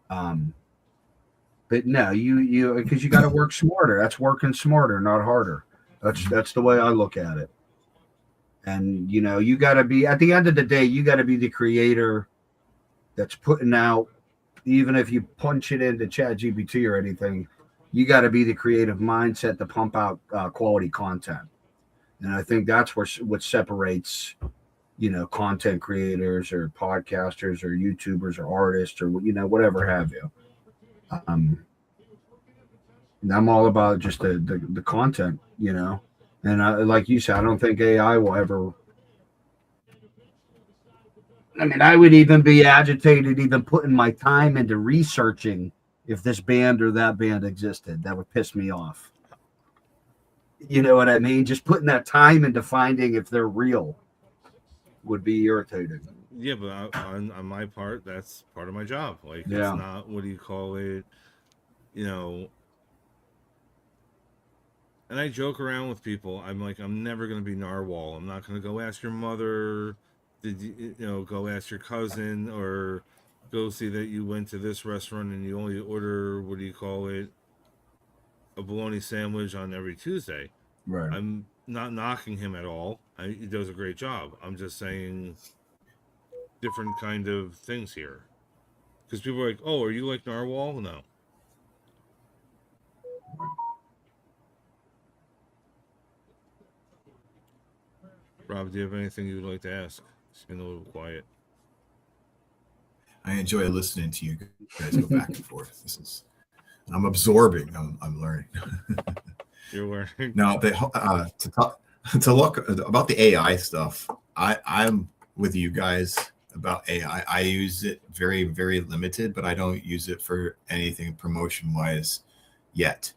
Um, but no, you because you got to work smarter. That's working smarter, not harder. That's the way I look at it. And you know, you got to be at the end of the day, you got to be the creator that's putting out. Even if you punch it into Chat GPT or anything, you got to be the creative mindset to pump out quality content. And I think that's what separates, content creators or podcasters or YouTubers or artists or, whatever have you. And I'm all about just the content, And like you said, I don't think AI will ever. I mean, I would even be agitated, even putting my time into researching if this band or that band existed. That would piss me off. You know what I mean? Just putting that time into finding if they're real would be irritating. Yeah, but on my part, that's part of my job. Like, it's Yeah. not, what do you call it? You know, and I joke around with people. I'm like, I'm never going to be narwhal. I'm not going to go ask your mother. Did you go ask your cousin, or go see that you went to this restaurant and you only order, what do you call it, a bologna sandwich on every Tuesday. Right. I'm not knocking him at all. He does a great job. I'm just saying different kind of things here. Because people are like, oh, are you like narwhal? No. Rob, do you have anything you would like to ask? It's been a little quiet. I enjoy listening to you guys go back and forth. I'm absorbing. I'm learning. You're learning. Now, to look about the AI stuff, I'm with you guys about AI. I use it very, very limited, but I don't use it for anything promotion wise yet.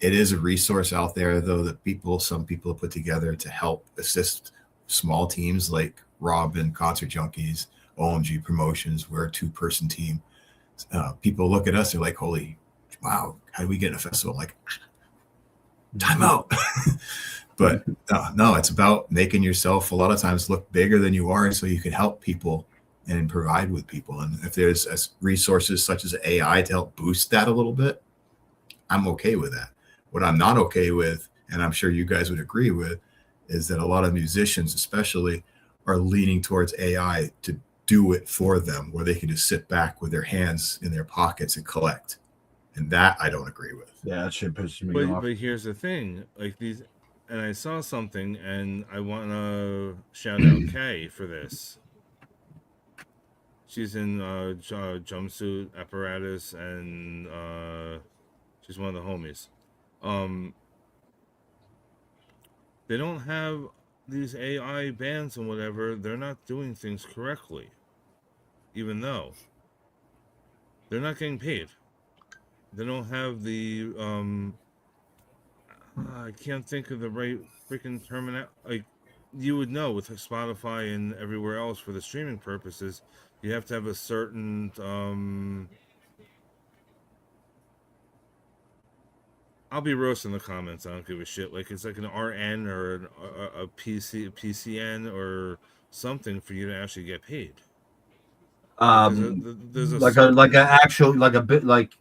It is a resource out there, though, that some people put together to help assist small teams like Rob and Concert Junkies, OMG Promotions. We're a 2-person team. People look at us, they're like, holy, wow, how do we get in a festival? Like, time out. But no, it's about making yourself a lot of times look bigger than you are so you can help people and provide with people. And if there's resources such as AI to help boost that a little bit, I'm okay with that. What I'm not okay with, and I'm sure you guys would agree with, is that a lot of musicians especially are leaning towards AI to do it for them, where they can just sit back with their hands in their pockets and collect. And that I don't agree with. Yeah, that shit pisses me off. But here's the thing, like these, and I saw something, and I want to shout out Kay for this. She's in jumpsuit apparatus, and she's one of the homies. They don't have these AI bands and whatever. They're not doing things correctly, even though they're not getting paid. They don't have the I can't think of the right freaking term. Like, you would know with Spotify and everywhere else for the streaming purposes, you have to have a certain I'll be roasting the comments. I don't give a shit. Like, it's like an RN or a PCN or something for you to actually get paid. There's a bit like.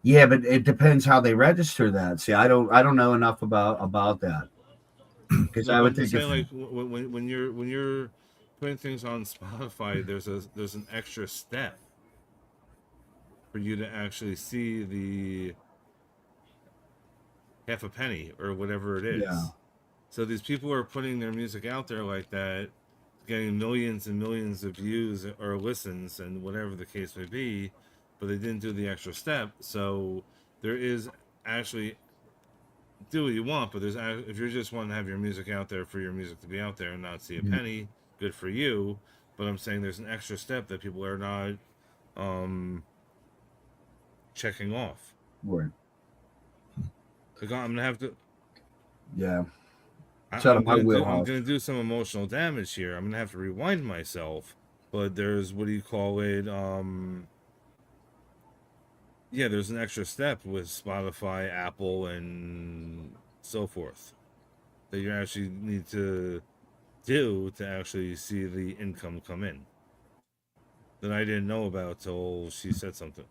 Yeah, but it depends how they register that. See, I don't know enough about that, because I would think like when you're putting things on Spotify, there's an extra step for you to actually see the half a penny or whatever it is. Yeah. So these people are putting their music out there like that, getting millions and millions of views or listens and whatever the case may be, but they didn't do the extra step. So there is actually, do what you want, but if you're just wanting to have your music out there for your music to be out there and not see a penny, good for you. But I'm saying there's an extra step that people are not checking off. Right. Like, I'm gonna have to. Yeah. I'm gonna do some emotional damage here. I'm gonna have to rewind myself. But there's, what do you call it? Yeah, there's an extra step with Spotify, Apple, and so forth that you actually need to do to actually see the income come in. That I didn't know about till she said something.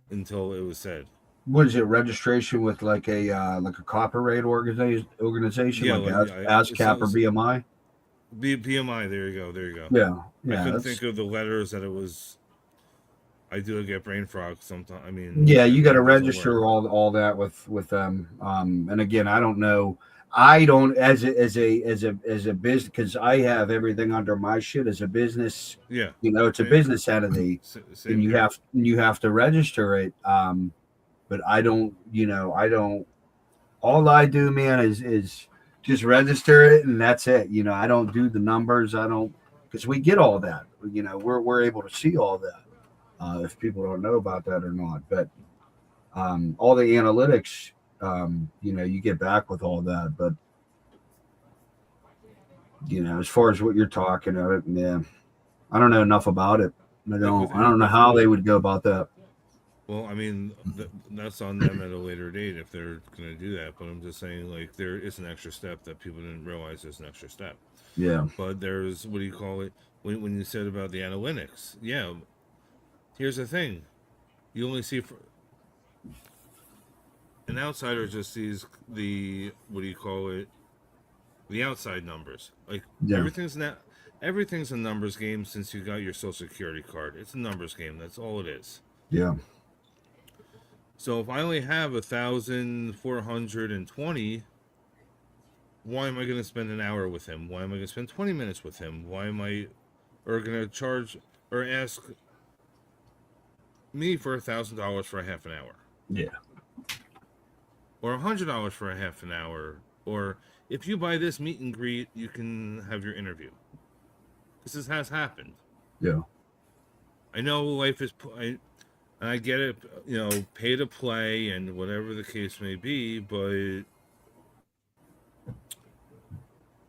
Until it was said. What is it? Registration with like a copyright organization, Yeah, like ASCAP or BMI? BMI. There you go. Yeah. I couldn't think of the letters that it was. I do get brain fog sometimes. I mean, yeah, you got to register all that with them. And again, I don't know. I don't as a business, because I have everything under my shit as a business. Yeah, It's a same, business entity, same and you here. have to register it. But I don't. I don't. All I do, man, is just register it, and that's it. I don't do the numbers. I don't, because we get all that. We're able to see all that. If people don't know about that or not, but all the analytics, you get back with all that. But as far as what you're talking about, yeah, I don't know enough about it. I Yeah, don't. I don't know how they would go about that. well, I mean, that's on them at a later date if they're going to do that. But I'm just saying, like, there is an extra step that people didn't realize there's an extra step. Yeah. But there's, what do you call it? When you said about the analytics, yeah, here's the thing. You only see, an outsider just sees the, what do you call it? The outside numbers. Like, Yeah. everything's a numbers game since you got your social security card. It's a numbers game. That's all it is. Yeah. So if I only have 1,420, why am I going to spend an hour with him? Why am I going to spend 20 minutes with him? Why am I, or going to charge or ask me for $1,000 for a half an hour, Yeah. or $100 for a half an hour, or if you buy this meet and greet, you can have your interview. This has happened. Yeah. I know life is. I get it, pay to play and whatever the case may be, but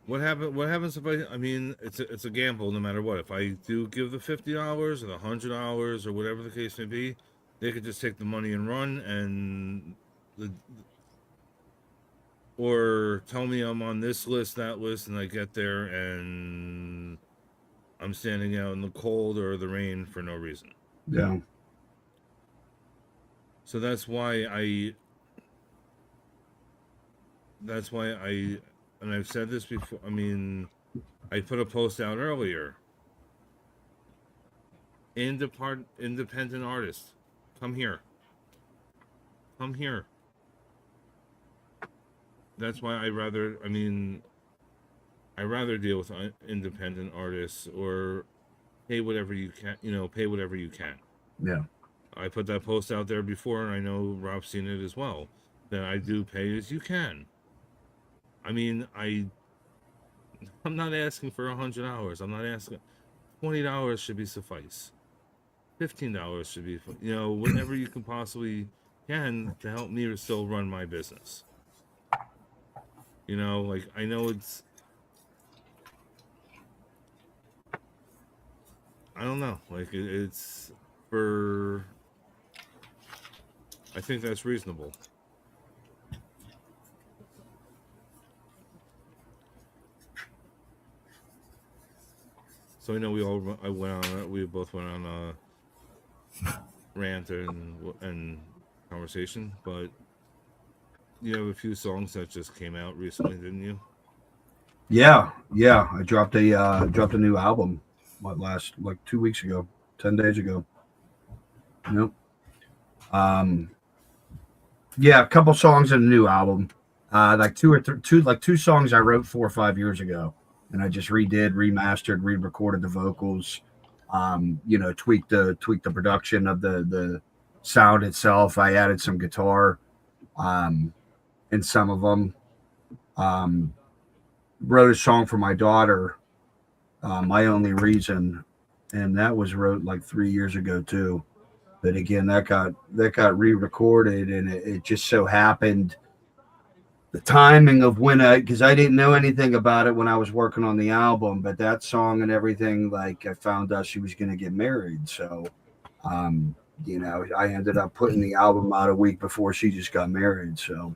what happens if I mean, it's a gamble no matter what. If I do give the $50 or the $100 or whatever the case may be, they could just take the money and run, and or tell me I'm on this list, that list, and I get there and I'm standing out in the cold or the rain for no reason. Yeah. So that's why and I've said this before, I mean, I put a post out earlier. Independent artists, come here. Come here. That's why I rather deal with independent artists, or pay whatever you can, pay whatever you can. Yeah. I put that post out there before, and I know Rob's seen it as well, that I do pay as you can. I mean, I'm not asking for $100. I'm not asking. $20 should be suffice. $15 should be, whatever you can possibly can to help me still run my business. Like, I know it's, I don't know, like it's for. I think that's reasonable. So I know we both went on a rant and conversation, but you have a few songs that just came out recently, didn't you? Yeah. I dropped a new album. Last 2 weeks ago, 10 days ago. Nope. Yeah, a couple songs in a new album. Like two songs I wrote 4 or 5 years ago, and I just remastered, re-recorded the vocals. Tweaked the production of the sound itself. I added some guitar, in some of them. Wrote a song for my daughter, My Only Reason, and that was wrote like 3 years ago too. But again, that got re-recorded, and it just so happened the timing of because I didn't know anything about it when I was working on the album, but that song and everything, like, I found out she was going to get married. So, I ended up putting the album out a week before she just got married. So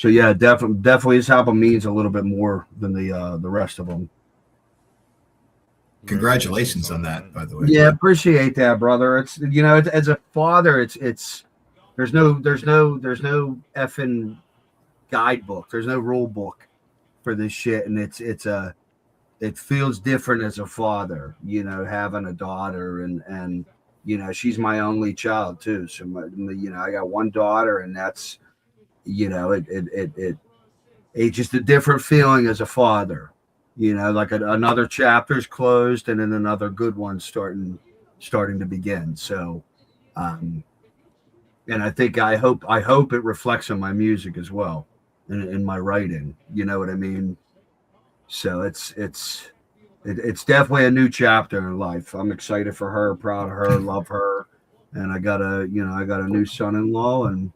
yeah, definitely this album means a little bit more than the rest of them. Congratulations on that, by the way. Yeah, appreciate that, brother. It's as a father, it's there's no effing guidebook. There's no rule book for this shit, and it feels different as a father, having a daughter, and she's my only child too. So I got one daughter, and that's it it's just a different feeling as a father. You know, like another chapter's closed and then another good one's starting to begin. So, um, and I hope it reflects on my music as well, in my writing. You know what I mean? So it's definitely a new chapter in life. I'm excited for her, proud of her, love her, and I got a new son-in-law, and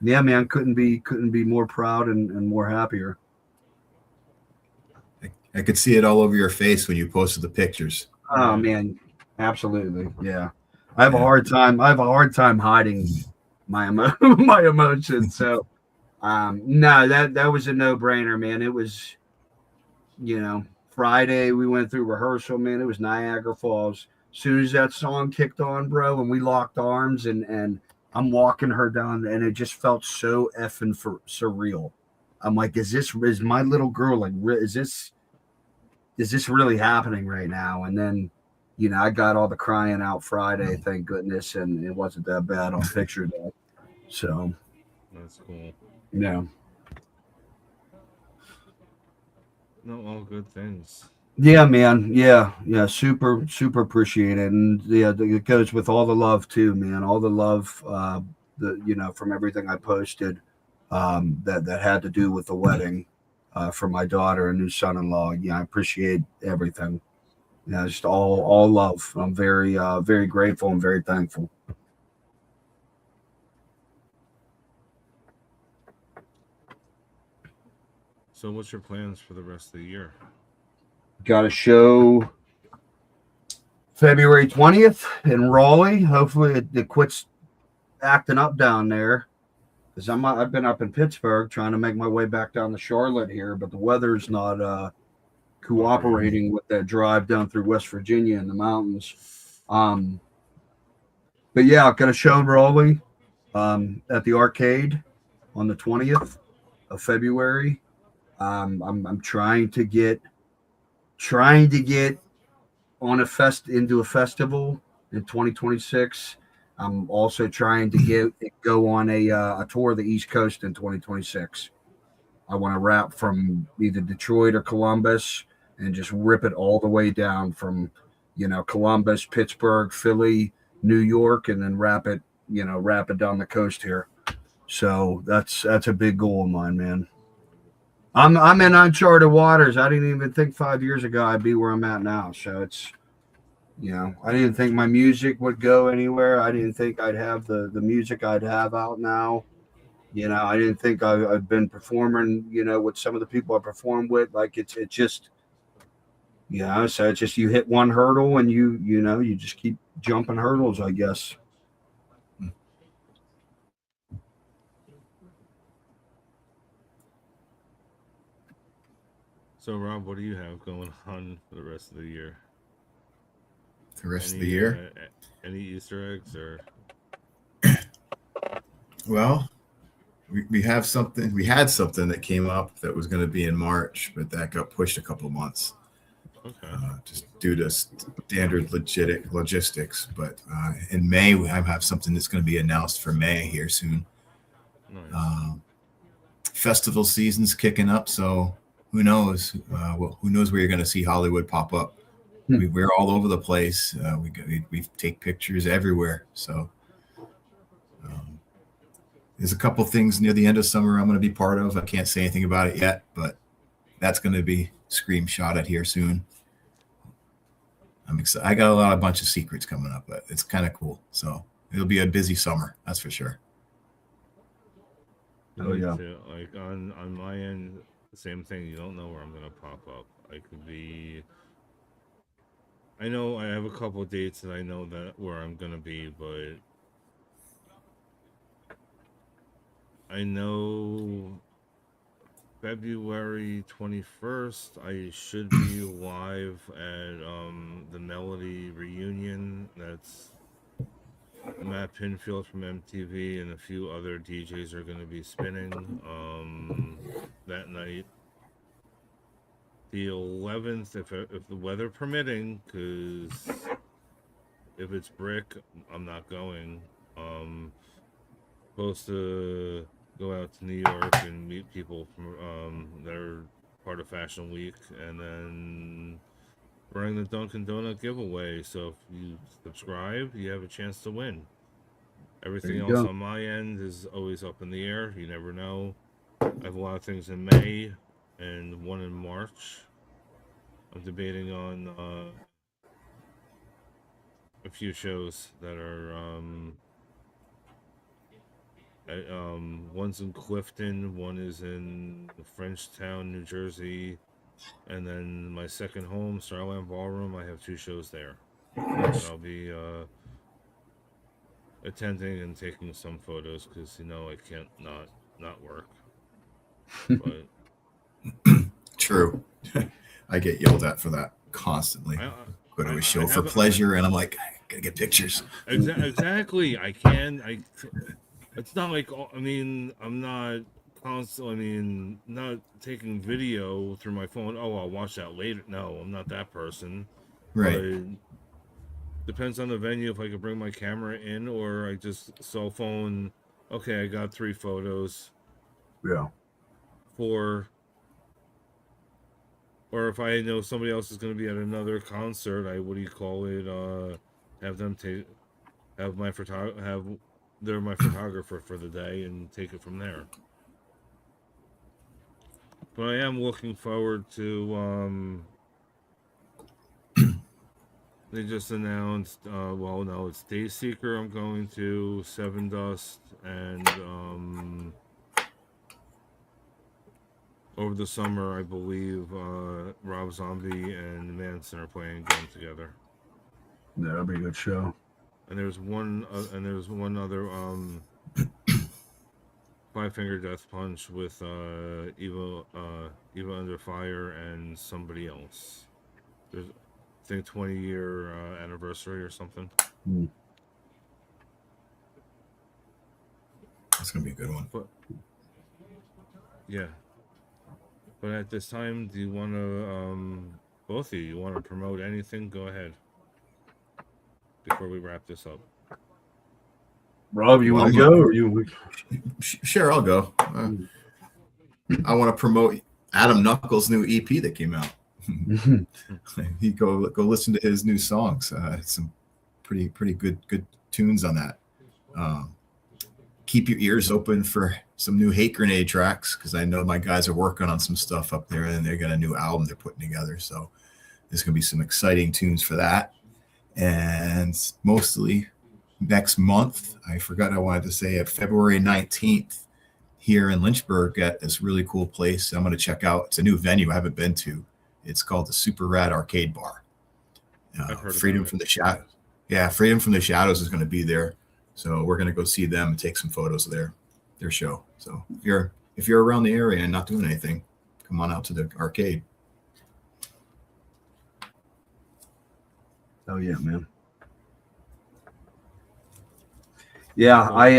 yeah, man, couldn't be more proud and more happier. I could see it all over your face when you posted the pictures. Oh Yeah. man, absolutely, yeah. I have a Yeah. hard time. I have a hard time hiding my emotions. So no, that was a no brainer, man. It was, you know, Friday we went through rehearsal, man. It was Niagara Falls. As soon as that song kicked on, bro, and we locked arms, and I'm walking her down, and it just felt so effing surreal. I'm like, is my little girl like, is this really happening right now? And then, I got all the crying out Friday, thank goodness, and it wasn't that bad on picture day. So, That's cool. yeah. No, all good things. Yeah, man. Yeah, yeah. Super, super appreciate it, and yeah, it goes with all the love too, man. All the love, from everything I posted, that had to do with the wedding, for my daughter and new son-in-law. Yeah, I appreciate everything. Yeah, just all love. I'm very, very grateful and very thankful. So, what's your plans for the rest of the year? Got a show February 20th in Raleigh. Hopefully, it quits acting up down there. Because I've been up in Pittsburgh trying to make my way back down to Charlotte here, but the weather's not cooperating with that drive down through West Virginia in the mountains. Um, but yeah, I've got a show in Raleigh, at the arcade on the 20th of February. I'm trying to get on into a festival in 2026. I'm also trying to go on a tour of the East Coast in 2026. I want to rap from either Detroit or Columbus and just rip it all the way down from, Columbus, Pittsburgh, Philly, New York, and then wrap it down the coast here. So that's a big goal of mine, man. I'm in uncharted waters. I didn't even think 5 years ago I'd be where I'm at now. So I didn't think my music would go anywhere. I didn't think I'd have the music I'd have out now. I didn't think I've been performing, with some of the people I perform with. Like it's just, so it's just you hit one hurdle and you just keep jumping hurdles, I guess. So, Rob, what do you have going on for the rest of the year? The rest of the year. Any Easter eggs or? Well, we have something. We had something that came up that was going to be in March, but that got pushed a couple of months, Okay. just due to standard logistics. But in May, we have something that's going to be announced for May here soon. Nice. Festival season's kicking up, so who knows? Who knows where you're going to see Hollywood pop up? We're all over the place. We take pictures everywhere. So there's a couple things near the end of summer I'm going to be part of. I can't say anything about it yet, but that's going to be screenshot at here soon. I'm excited. I got a bunch of secrets coming up, but it's kind of cool. So it'll be a busy summer, that's for sure. Oh yeah. Like on my end, same thing. You don't know where I'm gonna pop up. I could be. I know I have a couple of dates that I know that where I'm gonna be, but I know February 21st I should be live at the Melody reunion. That's Matt Pinfield from MTV and a few other DJs are going to be spinning that night. The 11th, if the weather permitting, because if it's brick, I'm not going. Supposed to go out to New York and meet people from that are part of Fashion Week, and then running the Dunkin' Donut giveaway. So if you subscribe, you have a chance to win. There Everything you else go. on my end is always up in the air. You never know. I have a lot of things in May and one in March. I'm debating on a few shows that are one's in Clifton, one is in Frenchtown, New Jersey, and then my second home, Starland Ballroom. I have 2 shows there that I'll be attending and taking some photos because I can't not work. But True. I get yelled at for that constantly. I Go to a I show for have pleasure, and I'm like, I gotta get pictures. exactly. I can. It's not like I mean I'm not constantly. I mean not taking video through my phone. Oh, I'll watch that later. No, I'm not that person. Right. But depends on the venue if I could bring my camera in or I just cell phone. Okay, I got 3 photos. Yeah. 4. Or if I know somebody else is going to be at another concert, I have them have my they're my photographer for the day and take it from there. But I am looking forward to they just announced well no, it's Dayseeker I'm going to, Seven Dust, and over the summer I believe Rob Zombie and Manson are playing again together. That'll be a good show. And there's one other Five Finger Death Punch with Eva Under Fire and somebody else. There's I think 20-year anniversary or something. That's gonna be a good one. But yeah. But at this time, do you want to both of you want to promote anything? Go ahead. Before we wrap this up. Rob, you want to go or you? Sure, I'll go. I want to promote Adam Nuckels' new EP that came out. You go listen to his new songs. Some pretty good tunes on that. Keep your ears open for some new Hate Grenade tracks because I know my guys are working on some stuff up there and they got a new album they're putting together. So there's gonna be some exciting tunes for that. And mostly next month, I forgot I wanted to say it, February 19th here in Lynchburg at this really cool place I'm going to check out. It's a new venue I haven't been to. It's called the Super Rad Arcade Bar. Freedom from the Shadows. Yeah, Freedom from the Shadows is going to be there. So we're going to go see them and take some photos of their show. So if you're around the area and not doing anything, come on out to the arcade. Oh yeah, man. Yeah, I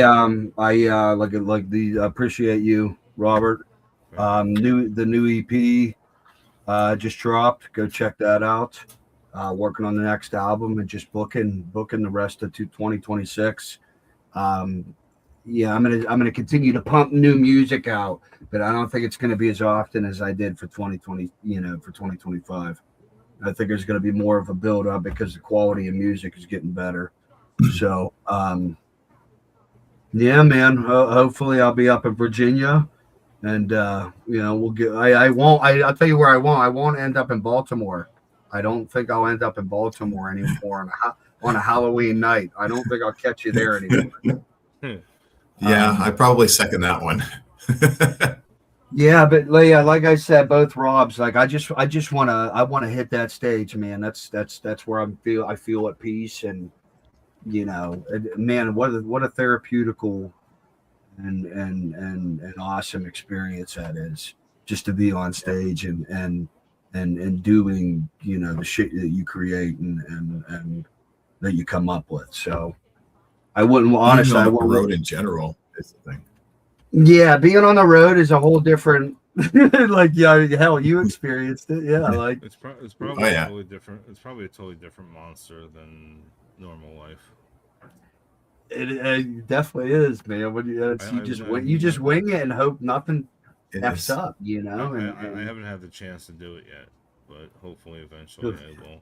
appreciate you, Robert. The new EP just dropped. Go check that out. Working on the next album and just booking the rest of 2026. Yeah, I'm gonna continue to pump new music out, but I don't think it's gonna be as often as I did for 2020. For 2025. I think there's going to be more of a build up because the quality of music is getting better. So, yeah, man. Hopefully, I'll be up in Virginia, and we'll get. I'll tell you where I won't. I won't end up in Baltimore. I don't think I'll end up in Baltimore anymore on a Halloween night. I don't think I'll catch you there anymore. Yeah, I probably second that one. Yeah, but yeah, like I said, both Robs, like I just want to hit that stage, man. That's where I feel at peace, and man, what a therapeutical and awesome experience that is, just to be on stage and doing the shit that you create and that you come up with. So I wouldn't honestly. On the road in general is the thing. Yeah, being on the road is a whole different. Like, yeah, hell, you experienced it. Yeah, like it's probably totally different. It's probably a totally different monster than normal life. It definitely is, man. When you just wing it and hope nothing f's up, you know. I haven't had the chance to do it yet, but hopefully eventually I will.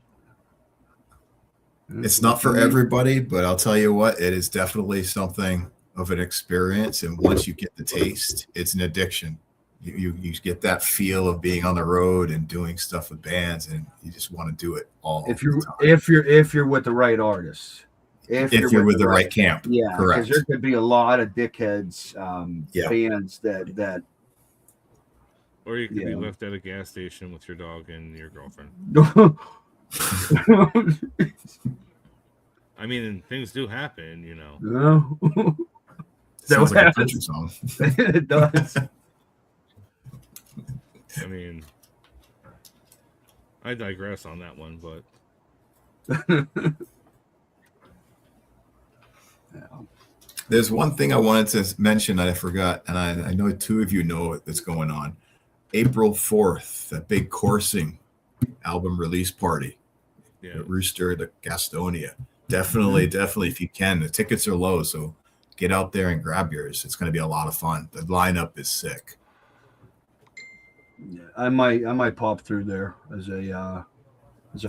It's not for everybody, but I'll tell you what, it is definitely something of an experience. And once you get the taste, it's an addiction. You get that feel of being on the road and doing stuff with bands, and you just want to do it all. If you're with the right artists, if you're with the right camp, yeah, because there could be a lot of dickheads bands that. Or you could be left at a gas station with your dog and your girlfriend. I mean, things do happen, you know. No. Sounds like a country song. It does. I mean, I digress on that one, but there's one thing I wanted to mention that I forgot, and I know two of you know that's going on. April 4th, that big coursing album release party at Rooster, the Gastonia. Definitely, if you can. The tickets are low, so get out there and grab yours. It's going to be a lot of fun. The lineup is sick. Yeah, I might pop through there as a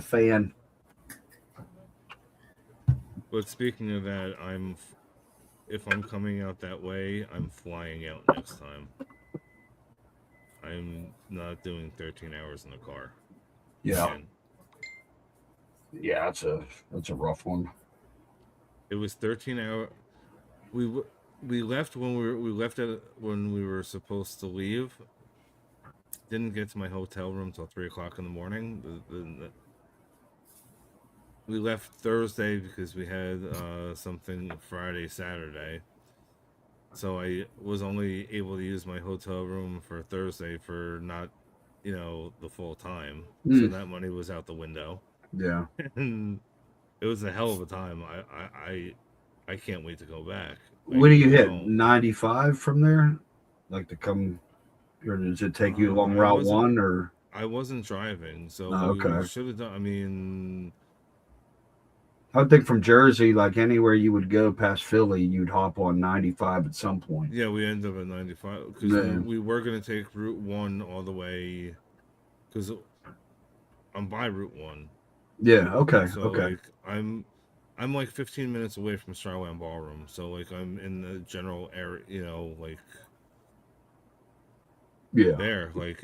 fan. But speaking of that, if I'm coming out that way, I'm flying out next time. I'm not doing 13 hours in the car. Yeah. Again. Yeah, that's a rough one. It was 13 hours. We left when we were supposed to leave. Didn't get to my hotel room till 3:00 in the morning. We left Thursday because we had something Friday, Saturday. So I was only able to use my hotel room for Thursday for not, the full time. So that money was out the window. Yeah. And it was a hell of a time. I can't wait to go back. What do you hit? 95 from there? Like to come, or does it take you along Route 1 or? I wasn't driving, so we should have done. I mean, I would think from Jersey, like anywhere you would go past Philly, you'd hop on 95 at some point. Yeah, we ended up at 95 because we were going to take Route 1 all the way because I'm by Route 1. Yeah. Okay. So like I'm like 15 minutes away from Starland Ballroom, so like I'm in the general area, like there. Like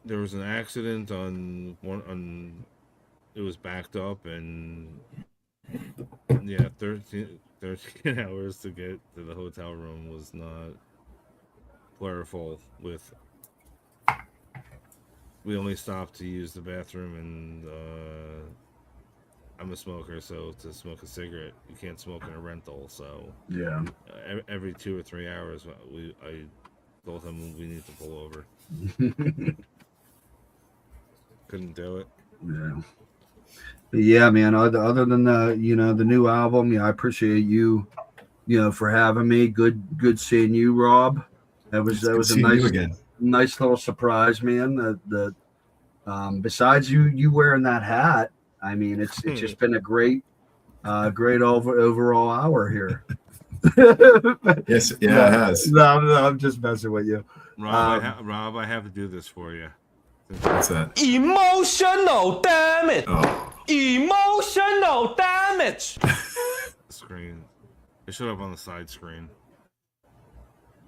there was an accident on it was backed up, and 13 hours to get to the hotel room was not plentiful. We only stopped to use the bathroom, and I'm a smoker, so to smoke a cigarette, you can't smoke in a rental. So every 2 or 3 hours, I told him we need to pull over. Couldn't do it. Yeah. Yeah, man. Other than the new album, I appreciate you, for having me. Good seeing you, Rob. That was a nice little surprise, man. The besides you wearing that hat, I mean, it's just been a great overall hour here. Yes, it has. No, I'm just messing with you, Rob. I have to do this for you. What's that? Emotional damage. Oh. Emotional damage. Screen. It showed up on the side screen.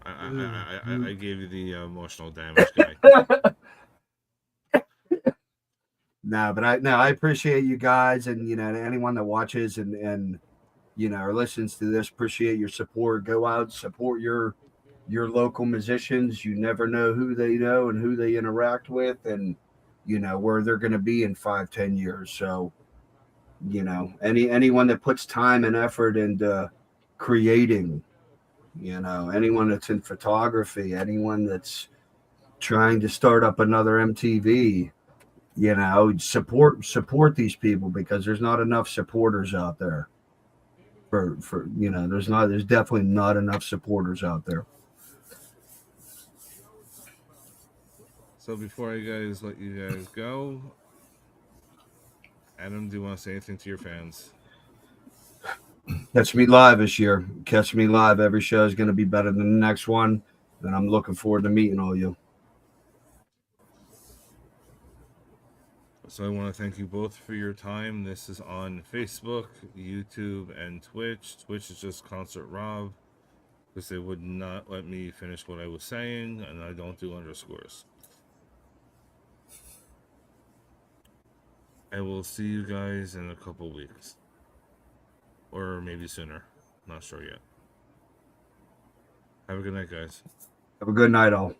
I gave you the emotional damage guy. I appreciate you guys, and anyone that watches and or listens to this, appreciate your support. Go out, support your local musicians. You never know who they know and who they interact with, and where they're going to be in 5-10 years. So anyone that puts time and effort into creating, anyone that's in photography, anyone that's trying to start up another MTV, support these people, because there's not enough supporters out there for there's definitely not enough supporters out there. So before I let you guys go, Adam, do you want to say anything to your fans? Catch me live this year. Catch me live. Every show is going to be better than the next one. And I'm looking forward to meeting all you. So I want to thank you both for your time. This is on Facebook, YouTube, and Twitch. Twitch is just Concert Rob, because they would not let me finish what I was saying, and I don't do underscores. I will see you guys in a couple weeks. Or maybe sooner. Not sure yet. Have a good night, guys. Have a good night, all.